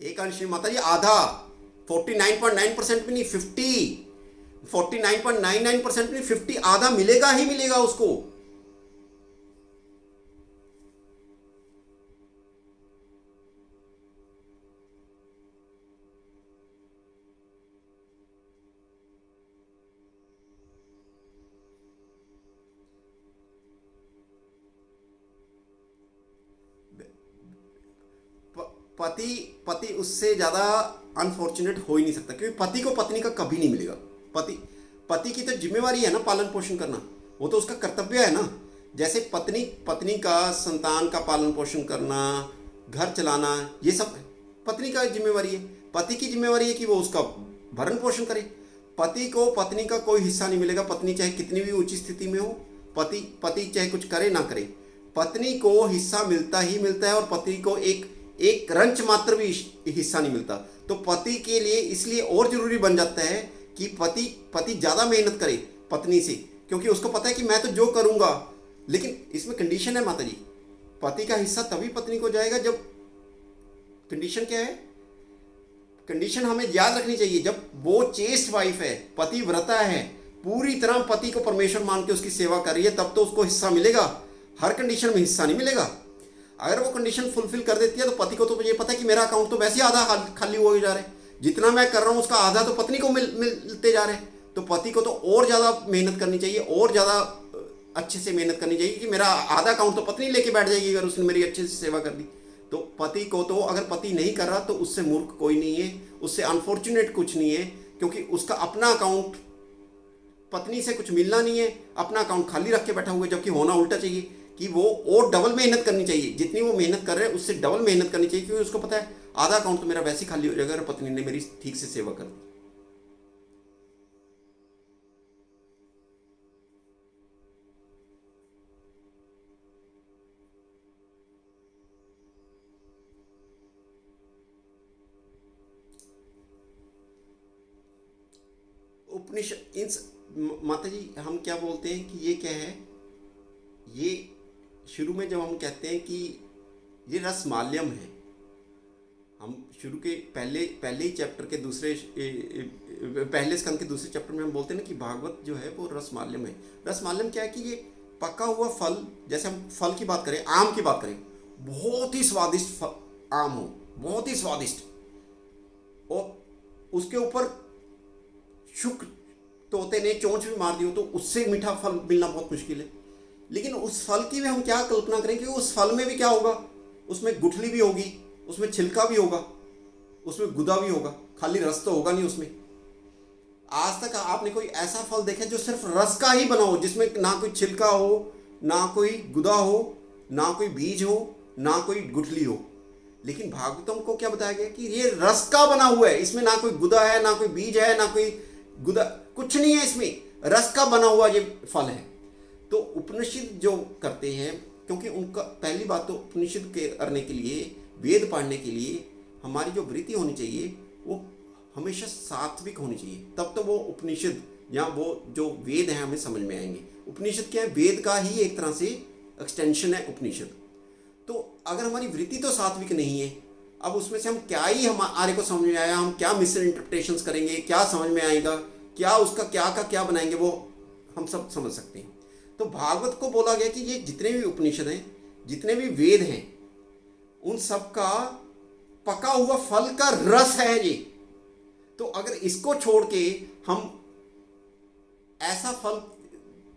एक अंश माता जी आधा, 49.9% भी नहीं, 49.99% नहीं, 50 आधा मिलेगा ही मिलेगा उसको। पति पति उससे ज़्यादा अनफॉर्चुनेट हो ही नहीं सकता, क्योंकि पति को पत्नी का कभी नहीं मिलेगा। पति की तो जिम्मेवारी है ना पालन पोषण करना, वो तो उसका कर्तव्य है ना। जैसे पत्नी का संतान का पालन पोषण करना, घर चलाना, ये सब पत्नी का जिम्मेवारी है। पति की जिम्मेवारी है कि वो उसका भरण पोषण करे। पति को पत्नी का कोई हिस्सा नहीं मिलेगा, पत्नी चाहे कितनी भी ऊंची स्थिति में हो, पति चाहे कुछ करे ना करे, पत्नी को हिस्सा मिलता ही मिलता है। और पति को एक रंच मात्र भी हिस्सा नहीं मिलता। तो पति के लिए इसलिए और जरूरी बन जाता है कि पति ज़्यादा मेहनत करे पत्नी से, क्योंकि उसको पता है कि मैं तो जो करूँगा। लेकिन इसमें कंडीशन है माता जी, पति का हिस्सा तभी पत्नी को जाएगा जब, कंडीशन क्या है, कंडीशन हमें याद रखनी चाहिए, जब वो चेस्ट वाइफ है, पतिव्रता है, पूरी तरह पति को परमेश्वर मान के उसकी सेवा कर रही है, तब तो उसको हिस्सा मिलेगा। हर कंडीशन में हिस्सा नहीं मिलेगा। अगर वो कंडीशन फुलफिल कर देती है तो पति को तो ये पता है कि मेरा अकाउंट तो वैसे ही आधा खाली हो जा रहा है, जितना मैं कर रहा हूँ उसका आधा तो पत्नी को मिलते जा रहे हैं। तो पति को तो और ज़्यादा मेहनत करनी चाहिए, और ज़्यादा अच्छे से मेहनत करनी चाहिए कि मेरा आधा अकाउंट तो पत्नी लेके बैठ जाएगी अगर उसने मेरी अच्छे से सेवा कर दी। तो पति को तो, अगर पति नहीं कर रहा तो उससे मूर्ख कोई नहीं है, उससे अनफॉर्चुनेट कुछ नहीं है, क्योंकि उसका अपना अकाउंट, पत्नी से कुछ मिलना नहीं है, अपना अकाउंट खाली रख के बैठा हुआ है। जबकि होना उल्टा चाहिए कि वो और डबल मेहनत करनी चाहिए, जितनी वो मेहनत कर रहे हैं उससे डबल मेहनत करनी चाहिए, क्योंकि उसको पता है आधा अकाउंट तो मेरा वैसे ही खाली हो जाएगा अगर पत्नी ने मेरी ठीक से सेवा कर दी। उपनिषद इन माता जी हम क्या बोलते हैं कि ये क्या है, ये शुरू में जब हम कहते हैं कि ये रसमाल्यम है, हम शुरू के पहले ही चैप्टर के दूसरे पहले स्कंद के दूसरे चैप्टर में हम बोलते हैं ना कि भागवत जो है वो रसमाल्यम है। रसमाल्यम क्या है कि ये पका हुआ फल, जैसे हम फल की बात करें, आम की बात करें, बहुत ही स्वादिष्ट आम हो, बहुत ही स्वादिष्ट, और उसके ऊपर शुक्र तोते ने चोंच भी मार दी हो तो उससे मीठा फल मिलना बहुत मुश्किल है। लेकिन उस फल की भी हम क्या कल्पना करें कि उस फल में भी क्या होगा, उसमें गुठली भी होगी, उसमें छिलका भी होगा, उसमें गुदा भी होगा, खाली रस तो होगा नहीं उसमें। आज तक आपने कोई ऐसा फल देखा जो सिर्फ रस का ही बना हो, जिसमें ना कोई छिलका हो, ना कोई गुदा हो, ना कोई बीज हो, ना कोई गुठली हो। लेकिन भागवतम को क्या बताया गया कि ये रस का बना हुआ है, इसमें ना कोई गुदा है, ना कोई बीज है, ना कोई गुदा, कुछ नहीं है, इसमें रस का बना हुआ ये फल है। तो उपनिषद जो करते हैं, क्योंकि उनका पहली बात तो उपनिषद के करने के लिए, वेद पढ़ने के लिए हमारी जो वृत्ति होनी चाहिए वो हमेशा सात्विक होनी चाहिए, तब तो वो उपनिषद या वो जो वेद हैं हमें समझ में आएंगे। उपनिषद क्या है? वेद का ही एक तरह से एक्सटेंशन है उपनिषद। तो अगर हमारी वृत्ति तो सात्विक नहीं है, अब उसमें से हम क्या ही हमारे को समझ में आया, हम क्या मिस इंटरप्रिटेशंस करेंगे, क्या समझ में आएगा, क्या उसका क्या का क्या बनाएंगे, वो हम सब समझ सकते हैं। तो भागवत को बोला गया कि ये जितने भी उपनिषद हैं, जितने भी वेद हैं, उन सब का पका हुआ फल का रस है ये। तो अगर इसको छोड़ के हम ऐसा फल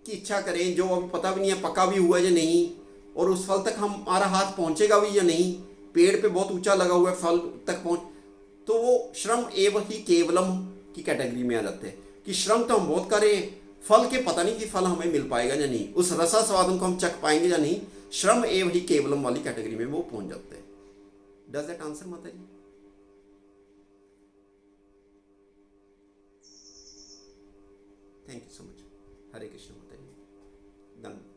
की इच्छा करें जो अभी पता भी नहीं है पका भी हुआ है या नहीं, और उस फल तक हमारा हाथ पहुंचेगा भी या नहीं, पेड़ पे बहुत ऊंचा लगा हुआ है फल तक पहुंच, तो वो श्रम एव ही केवलम की कैटेगरी में आ जाते हैं कि श्रम तो हम बहुत कर रहे हैं, फल के पता नहीं कि फल हमें मिल पाएगा या नहीं, उस रसास्वादन को हम चख पाएंगे या नहीं, श्रम एव ही केवलम वाली कैटेगरी में वो पहुंच जाते हैं। डज दैट आंसर माता जी? Thank you so much. Hare Krishna माता जी, धन्यवाद।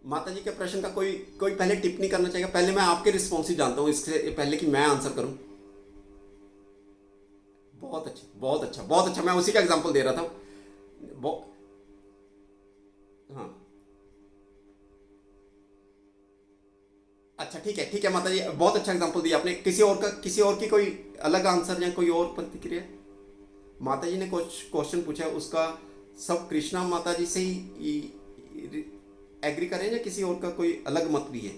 माता जी के प्रश्न का कोई कोई पहले टिप्पणी करना चाहेगा? पहले मैं आपके रिस्पॉन्सिव जानता हूँ, इससे पहले कि मैं आंसर करूँ। बहुत अच्छा, बहुत अच्छा, बहुत अच्छा, मैं उसी का एग्जांपल दे रहा था। हाँ, अच्छा, ठीक है, ठीक है माता जी, बहुत अच्छा एग्जांपल दिया आपने। किसी और का, किसी और की कोई अलग आंसर या कोई और प्रतिक्रिया? माता जी ने कुछ क्वेश्चन पूछा, उसका सब कृष्णा माता जी से ही एग्री करें या किसी और का कोई अलग मत भी है?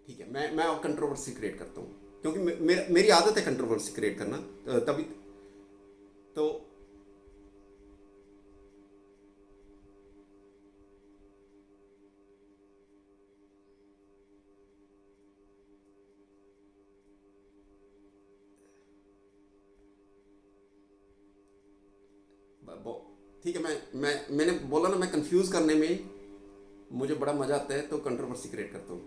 ठीक है, मैं कंट्रोवर्सी क्रिएट करता हूँ, क्योंकि मेरी आदत है कंट्रोवर्सी क्रिएट करना, तभी तो। ठीक है, मैंने बोला ना, मैं कंफ्यूज करने में मुझे बड़ा मजा आता है, तो कंट्रोवर्सी क्रिएट करता हूँ।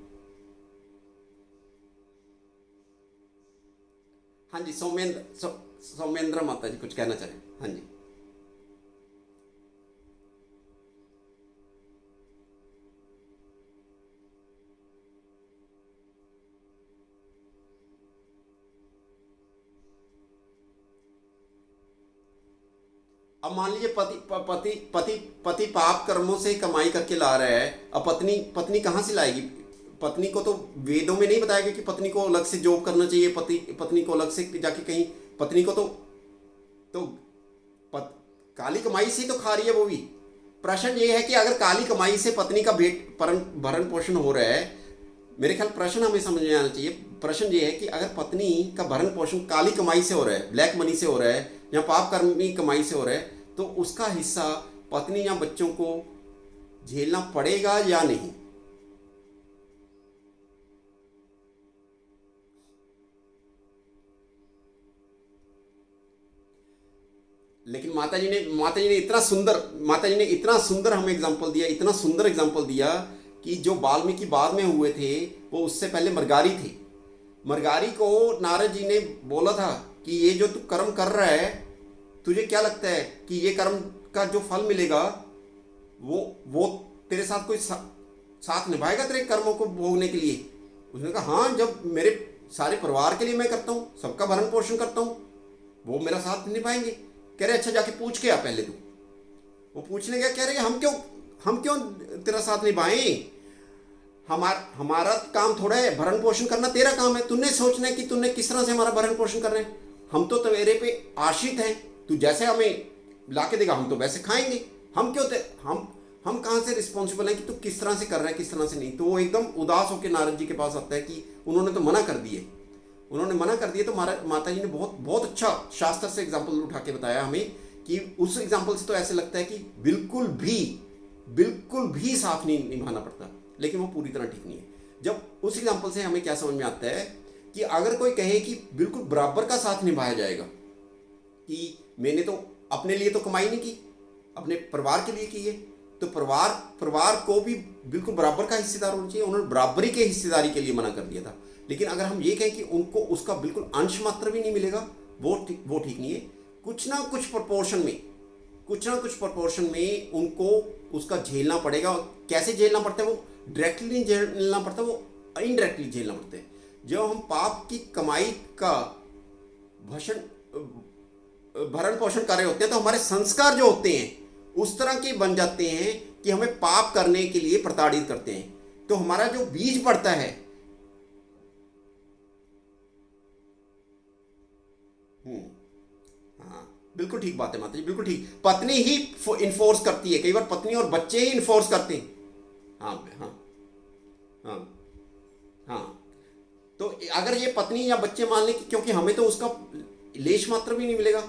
हाँ जी, सौमेंद्र माता जी कुछ कहना चाह रहे हैं? हाँ जी। अब मान लीजिए पति पति पति पति पाप कर्मों से कमाई करके ला रहा है, अब पत्नी पत्नी कहाँ से लाएगी? पत्नी को तो वेदों में नहीं बताया गया कि पत्नी को अलग से जॉब करना चाहिए, पत्नी को अलग से जाके कहीं, पत्नी को तो काली कमाई से तो खा रही है वो भी। प्रश्न ये है कि अगर काली कमाई से पत्नी का भरण पोषण हो रहा है, मेरे ख्याल प्रश्न हमें समझ में आना चाहिए। प्रश्न ये है कि अगर पत्नी का भरण पोषण काली कमाई से हो रहा है, ब्लैक मनी से हो रहा है, या पाप कर्मी कमाई से हो रहा है, तो उसका हिस्सा पत्नी या बच्चों को झेलना पड़ेगा या नहीं? लेकिन माता जी ने इतना सुंदर हमें एग्जाम्पल दिया, इतना सुंदर एग्जाम्पल दिया कि जो वाल्मीकि बाद में हुए थे वो उससे पहले मरगारी थे। मरगारी को नारद जी ने बोला था कि ये जो तू कर्म कर रहा है, तुझे क्या लगता है कि ये कर्म का जो फल मिलेगा वो तेरे साथ कोई साथ निभाएगा तेरे कर्मों को भोगने के लिए? उसने कहा हाँ, जब मेरे सारे परिवार के लिए मैं करता हूँ, सबका भरण पोषण करता हूँ, वो मेरा साथ निभाएंगे। कह रहे अच्छा जाके पूछ के आ पहले तू। वो पूछने गया, कह रहे हम क्यों तेरा साथ निभाएं? हमारा काम थोड़ा है भरण पोषण करना, तेरा काम है, तूने सोचना है कि तूने किस तरह से हमारा भरण पोषण कर रहे हैं। हम तो तेरे पे आश्रित हैं, तू जैसे हमें ला के देगा हम तो वैसे खाएंगे। हम हम कहाँ से रिस्पॉन्सिबल हैं कि तू किस तरह से कर रहा है, किस तरह से नहीं। तो वो एकदम उदास होकर नारद जी के पास आता है कि उन्होंने तो मना कर दिए, उन्होंने मना कर दिए। तो माता जी ने बहुत बहुत अच्छा शास्त्र से एग्जाम्पल उठा के बताया हमें कि उस एग्जाम्पल से तो ऐसे लगता है कि बिल्कुल भी साथ नहीं निभाना पड़ता, लेकिन वो पूरी तरह ठीक नहीं है। जब उस एग्जाम्पल से हमें क्या समझ में आता है कि अगर कोई कहे कि बिल्कुल बराबर का साथ निभाया जाएगा, कि मैंने तो अपने लिए तो कमाई नहीं की, अपने परिवार के लिए की है, तो परिवार को भी बिल्कुल बराबर का हिस्सेदार होना चाहिए। उन्होंने बराबरी के हिस्सेदारी के लिए मना कर दिया था। लेकिन अगर हम ये कहें कि उनको उसका बिल्कुल अंश मात्र भी नहीं मिलेगा, वो ठीक नहीं है। कुछ ना कुछ प्रपोर्शन में उनको उसका झेलना पड़ेगा। कैसे झेलना पड़ता है? वो डायरेक्टली नहीं झेलना पड़ता, वो इनडायरेक्टली झेलना पड़ता है। जब हम पाप की कमाई का भरण पोषण कर रहे होते हैं तो हमारे संस्कार जो होते हैं उस तरह के बन जाते हैं कि हमें पाप करने के लिए प्रताड़ित करते हैं। तो हमारा जो बीज पड़ता है, हाँ बिल्कुल ठीक बात है माता जी, बिल्कुल ठीक। पत्नी ही इन्फोर्स करती है, कई बार पत्नी और बच्चे ही इन्फोर्स करते हैं। हाँ हाँ हाँ हाँ। तो अगर ये पत्नी या बच्चे मान लें कि क्योंकि हमें तो उसका लेश मात्र भी नहीं मिलेगा,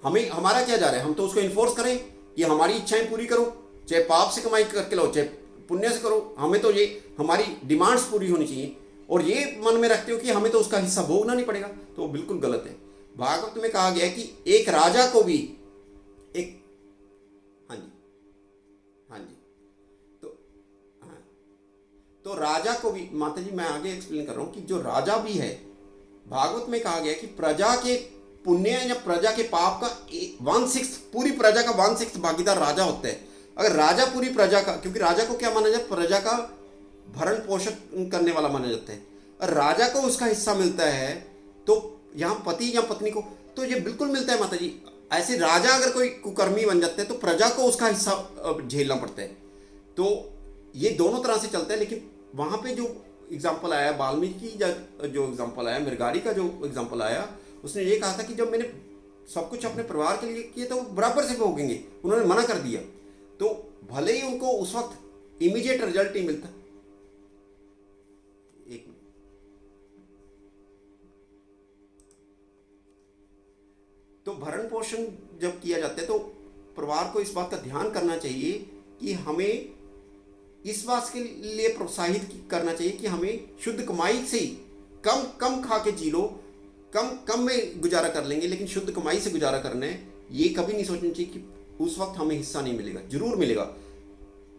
हमें हमारा क्या जा रहा है, हम तो उसको इन्फोर्स करें कि हमारी इच्छाएं पूरी करो, चाहे पाप से कमाई करके लो चाहे पुण्य से करो, हमें तो ये हमारी डिमांड्स पूरी होनी चाहिए। और ये मन में रखते हो कि हमें तो उसका हिस्सा भोगना नहीं पड़ेगा, तो वो बिल्कुल गलत है। भागवत में कहा गया है कि एक राजा को भी एक, हाँ जी हाँ जी, तो हाँ, तो राजा को भी, माता जी मैं आगे एक्सप्लेन कर रहा हूं कि जो राजा भी है, भागवत में कहा गया कि प्रजा के पुण्य या प्रजा के पाप का 1/6, पूरी प्रजा का 1/6 भागीदार राजा होता है। अगर राजा पूरी प्रजा का, क्योंकि राजा को क्या माना जाए, प्रजा का भरण पोषण करने वाला माना जाता है, और राजा को उसका हिस्सा मिलता है, तो यहाँ पति या पत्नी को तो ये बिल्कुल मिलता है माता जी। ऐसे राजा अगर कोई कुकर्मी बन जाते हैं तो प्रजा को उसका हिस्सा झेलना पड़ता है। तो ये दोनों तरह से चलता है। लेकिन वहाँ पे जो एग्जाम्पल आया वाल्मीकि जो एग्जाम्पल आया, मृगारी का जो एग्जाम्पल आया, उसने ये कहा था कि जब मैंने सब कुछ अपने परिवार के लिए किए तो बराबर से भोगेंगे, उन्होंने मना कर दिया। तो भले ही उनको उस वक्त इमीडिएट रिजल्ट नहीं मिलता। एक मिनट, तो भरण पोषण जब किया जाता है तो परिवार को इस बात का ध्यान करना चाहिए कि हमें इस बात के लिए प्रोत्साहित करना चाहिए कि हमें शुद्ध कमाई से कम कम खा के जी लो, कम में गुजारा कर लेंगे, लेकिन शुद्ध कमाई से गुजारा करना है। ये कभी नहीं सोचना चाहिए कि उस वक्त हमें हिस्सा नहीं मिलेगा। जरूर मिलेगा,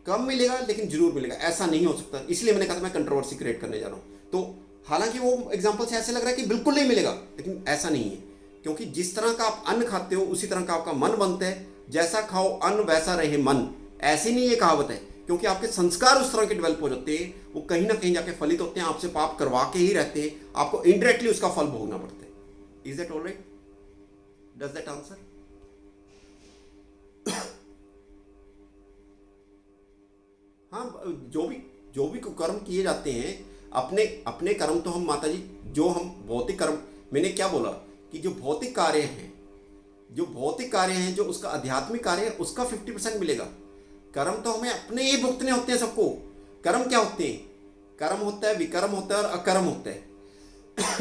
कम मिलेगा लेकिन जरूर मिलेगा, ऐसा नहीं हो सकता। इसलिए मैंने कहा था मैं कंट्रोवर्सी क्रिएट करने जा रहा हूँ। तो हालांकि वो एग्जाम्पल से ऐसे लग रहा है कि बिल्कुल नहीं मिलेगा, लेकिन ऐसा नहीं है, क्योंकि जिस तरह का आप अन्न खाते हो उसी तरह का आपका मन बनता है। जैसा खाओ अन्न वैसा रहे मन, ऐसी नहीं ये कहावत है, क्योंकि आपके संस्कार उस तरह के डेवलप हो जाते हैं, वो कहीं ना कहीं जाके फलित होते हैं, आपसे पाप करवा के ही रहते हैं, आपको इनडायरेक्टली उसका फल भोगना पड़ता है। Is that all right? Does that answer? हाँ, जो भी कर्म किए जाते हैं, अपने कर्म तो हम माता जी, जो हम भौतिक कर्म, मैंने क्या बोला कि जो भौतिक कार्य हैं, जो उसका आध्यात्मिक कार्य है उसका 50% मिलेगा। कर्म तो हमें अपने ही भुगतने होते हैं सबको। कर्म क्या होते हैं? कर्म होता है, विकर्म होता है और अकर्म होता है।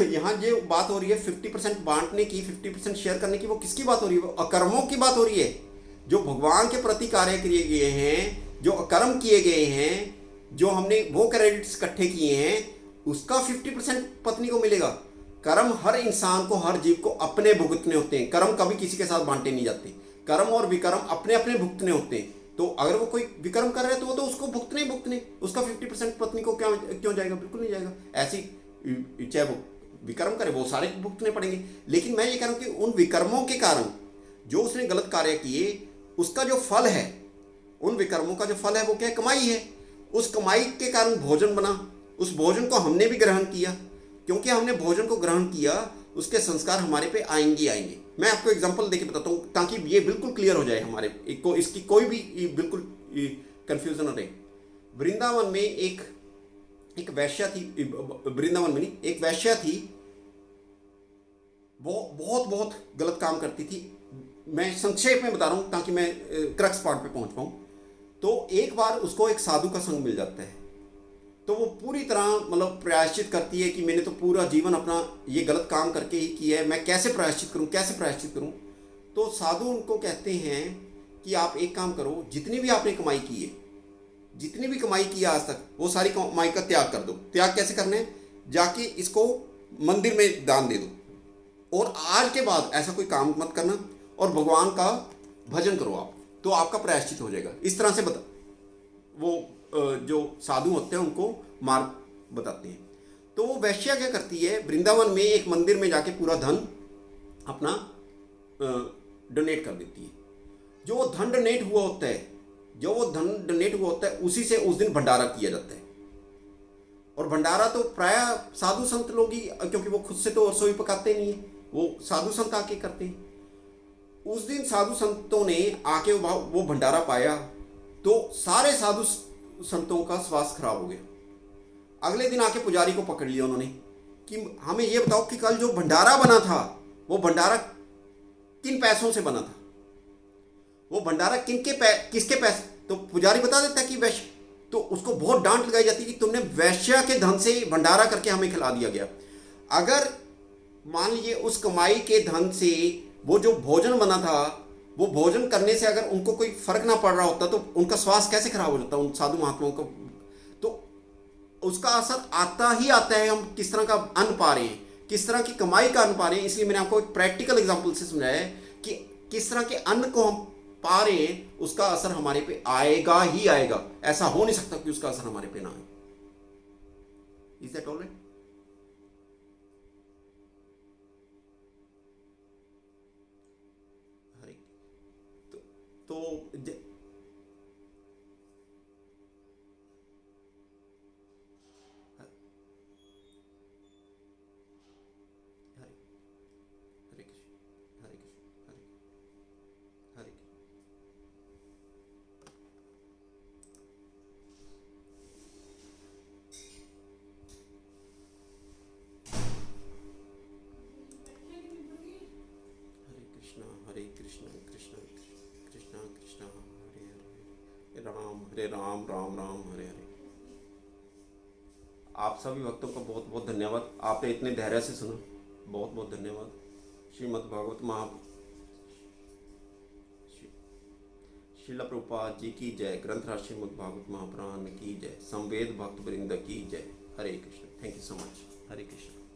यहाँ जो बात हो रही है 50% बांटने की, 50% शेयर करने की, वो किसकी बात हो रही है? वो अकर्मों की बात हो रही है। जो भगवान के प्रति कार्य किए गए हैं, जो अकर्म किए गए हैं, जो हमने वो क्रेडिट्स इकट्ठे किए हैं, उसका 50% पत्नी को मिलेगा। कर्म हर इंसान को, हर जीव को अपने भुगतने होते हैं। कर्म कभी किसी के साथ बांटे नहीं जाते। कर्म और विकर्म अपने अपने भुगतने होते हैं। तो अगर वो कोई विकर्म कर रहा है तो वो तो उसको भुगतने, उसका 50% पत्नी को क्यों जाएगा? बिल्कुल नहीं जाएगा। ऐसी चाहे वो विकर्म करे, वो सारे भुगतने पड़ेंगे। लेकिन मैं ये कह रहा हूँ कि उन विकर्मों के कारण जो उसने गलत कार्य किए, उसका जो फल है, उन विकर्मों का जो फल है वो क्या है? कमाई है। उस कमाई के कारण भोजन बना, उस भोजन को हमने भी ग्रहण किया। क्योंकि हमने भोजन को ग्रहण किया, उसके संस्कार हमारे पे आएंगे। मैं आपको एग्जांपल देके बताता हूँ ताकि ये बिल्कुल क्लियर हो जाए हमारे को, इसकी कोई भी बिल्कुल कंफ्यूजन न रहे। वृंदावन में एक वैश्या थी, वृंदावन में नहीं, एक वैश्या थी। वो बहुत गलत काम करती थी। मैं संक्षेप में बता रहा हूँ ताकि मैं क्रक्स पॉइंट पे पहुंच पाऊँ। तो एक बार उसको एक साधु का संग मिल जाता है, तो वो पूरी तरह मतलब प्रायश्चित करती है कि मैंने तो पूरा जीवन अपना ये गलत काम करके ही किया है, मैं कैसे प्रायश्चित करूं, कैसे प्रायश्चित करूं। तो साधु उनको कहते हैं कि आप एक काम करो, जितनी भी आपने कमाई की है, जितनी भी कमाई की है आज तक, वो सारी कमाई का त्याग कर दो। त्याग कैसे करना है, जाके इसको मंदिर में दान दे दो, और आज के बाद ऐसा कोई काम मत करना, और भगवान का भजन करो आप, तो आपका प्रायश्चित हो जाएगा। इस तरह से बता वो जो साधु होते हैं उनको मार्ग बताते हैं। तो वो वैश्या क्या करती है, वृंदावन में एक मंदिर में जाके पूरा धन अपना डोनेट कर देती है। जो वो धन डोनेट हुआ होता है, जो वो धन डोनेट हुआ होता है, उसी से उस दिन भंडारा किया जाता है। और भंडारा तो प्राय साधु संत लोग ही, क्योंकि वो खुद से तो रसोई पकाते नहीं है, वो साधु संत आके करते हैं। उस दिन साधु संतों ने आके वो भंडारा पाया, तो सारे साधु संतों का स्वास्थ्य खराब हो गया। अगले दिन आके पुजारी को पकड़ लिया उन्होंने कि हमें ये बताओ कि कल जो भंडारा बना था, वो भंडारा किन पैसों से बना था, वो भंडारा किसके पैसे। तो पुजारी बता देता है कि वैश्य। तो उसको बहुत डांट लगाई जाती है कि तुमने वैश्या के धन से भंडारा करके हमें खिला दिया गया। अगर मान लीजिए उस कमाई के धन से वो जो भोजन बना था, वो भोजन करने से अगर उनको कोई फर्क ना पड़ रहा होता, तो उनका स्वास्थ्य कैसे खराब हो जाता उन साधु महात्माओं को। तो उसका असर आता ही आता है, हम किस तरह का अन्न पा रहे हैं, किस तरह की कमाई का अन्न पा रहे हैं। इसलिए मैंने आपको एक प्रैक्टिकल एग्जांपल से समझाया है कि किस तरह के अन्न को हम पा रहे हैं, उसका असर हमारे पे आएगा ही आएगा। ऐसा हो नहीं सकता कि उसका असर हमारे पे ना आए। Is that all right? Hare तो हरे हरे कृष्ण, हरे कृष्ण, हरे हरे कृष्णा, हरे कृष्णा, कृष्णा कृष्णा कृष्णा हरे हरे राम राम राम हरे हरे। आप सभी भक्तों का बहुत बहुत धन्यवाद, आपने इतने धैर्य से सुना, बहुत बहुत धन्यवाद। श्रीमद् भागवत श्रील प्रभुपाद जी की जय। ग्रंथराज श्रीमद् भागवत महापुराण की जय। संवेद भक्त वृंद की जय। Hare Krishna. Thank you so much. Hare Krishna.